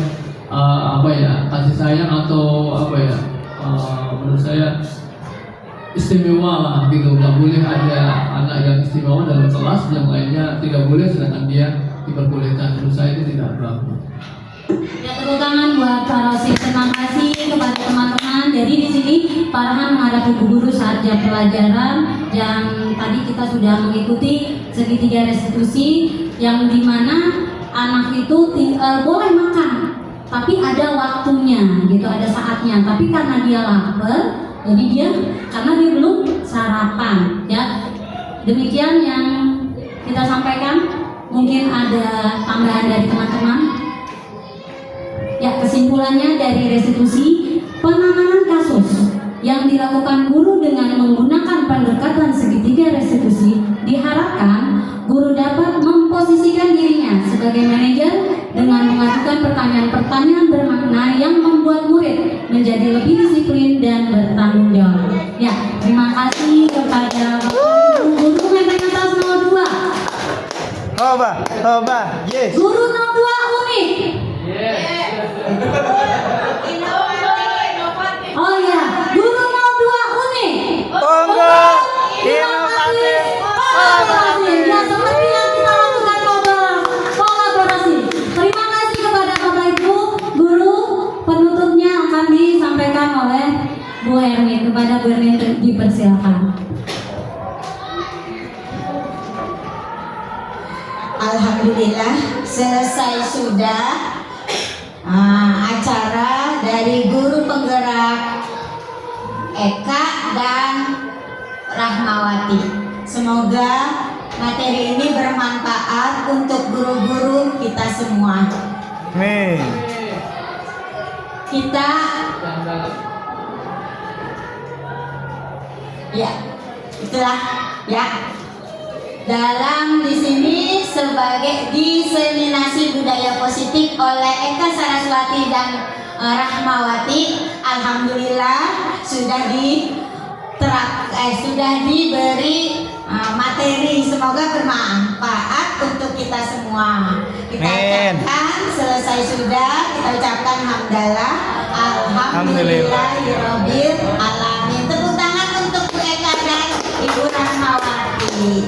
kasih sayang atau menurut saya istimewa lah gitu. Nggak boleh ada anak yang istimewa dalam kelas, yang lainnya tidak boleh, sedangkan dia diperbolehkan. Menurut saya itu tidak berlaku. Ya, tepuk tangan buat Pak Rosid. Terima kasih kepada teman-teman. Jadi di sini Farhan menghadapi guru saat jam pelajaran yang tadi kita sudah mengikuti segitiga restitusi, yang dimana anak itu boleh makan, tapi ada waktunya gitu, ada saatnya. Tapi karena dia lapar, jadi karena dia belum sarapan, ya. Demikian yang kita sampaikan. Mungkin ada tambahan dari teman-teman. Ya, kesimpulannya dari restitusi, penanganan kasus yang dilakukan guru dengan menggunakan pendekatan segitiga restitusi, diharapkan guru dapat memposisikan dirinya sebagai manajer dengan mengajukan pertanyaan-pertanyaan bermakna yang membuat murid menjadi lebih disiplin dan bertanggung jawab. Ya, terima kasih kepada Bapak Ibu Guru Menteng Atas 02. Oba, yes. Guru 02 unik. Oh ya, guru 02 unik. Tunggu, inovatif, Kolaborasi. Ya, seperti yang kita lakukan kolaborasi. Terima kasih kepada Bapak Ibu Guru. Penutupnya akan disampaikan oleh Bu Hermin. Kepada Bu Hermin dipersilakan. Alhamdulillah selesai sudah acara dari guru penggerak Eka dan Rahmawati. Semoga materi ini bermanfaat untuk guru-guru kita semua. Amin. Kita ya, itulah ya. Dalam di sini sebagai diseminasi budaya positif oleh Eka Saraswati dan Rahmawati, alhamdulillah sudah sudah diberi materi, semoga bermanfaat untuk kita semua. Kita ucapkan selesai sudah, kita ucapkan hamdalah, alhamdulillahirabbil alamin. Tepuk tangan untuk Bu Eka dan Ibu Rahmawati.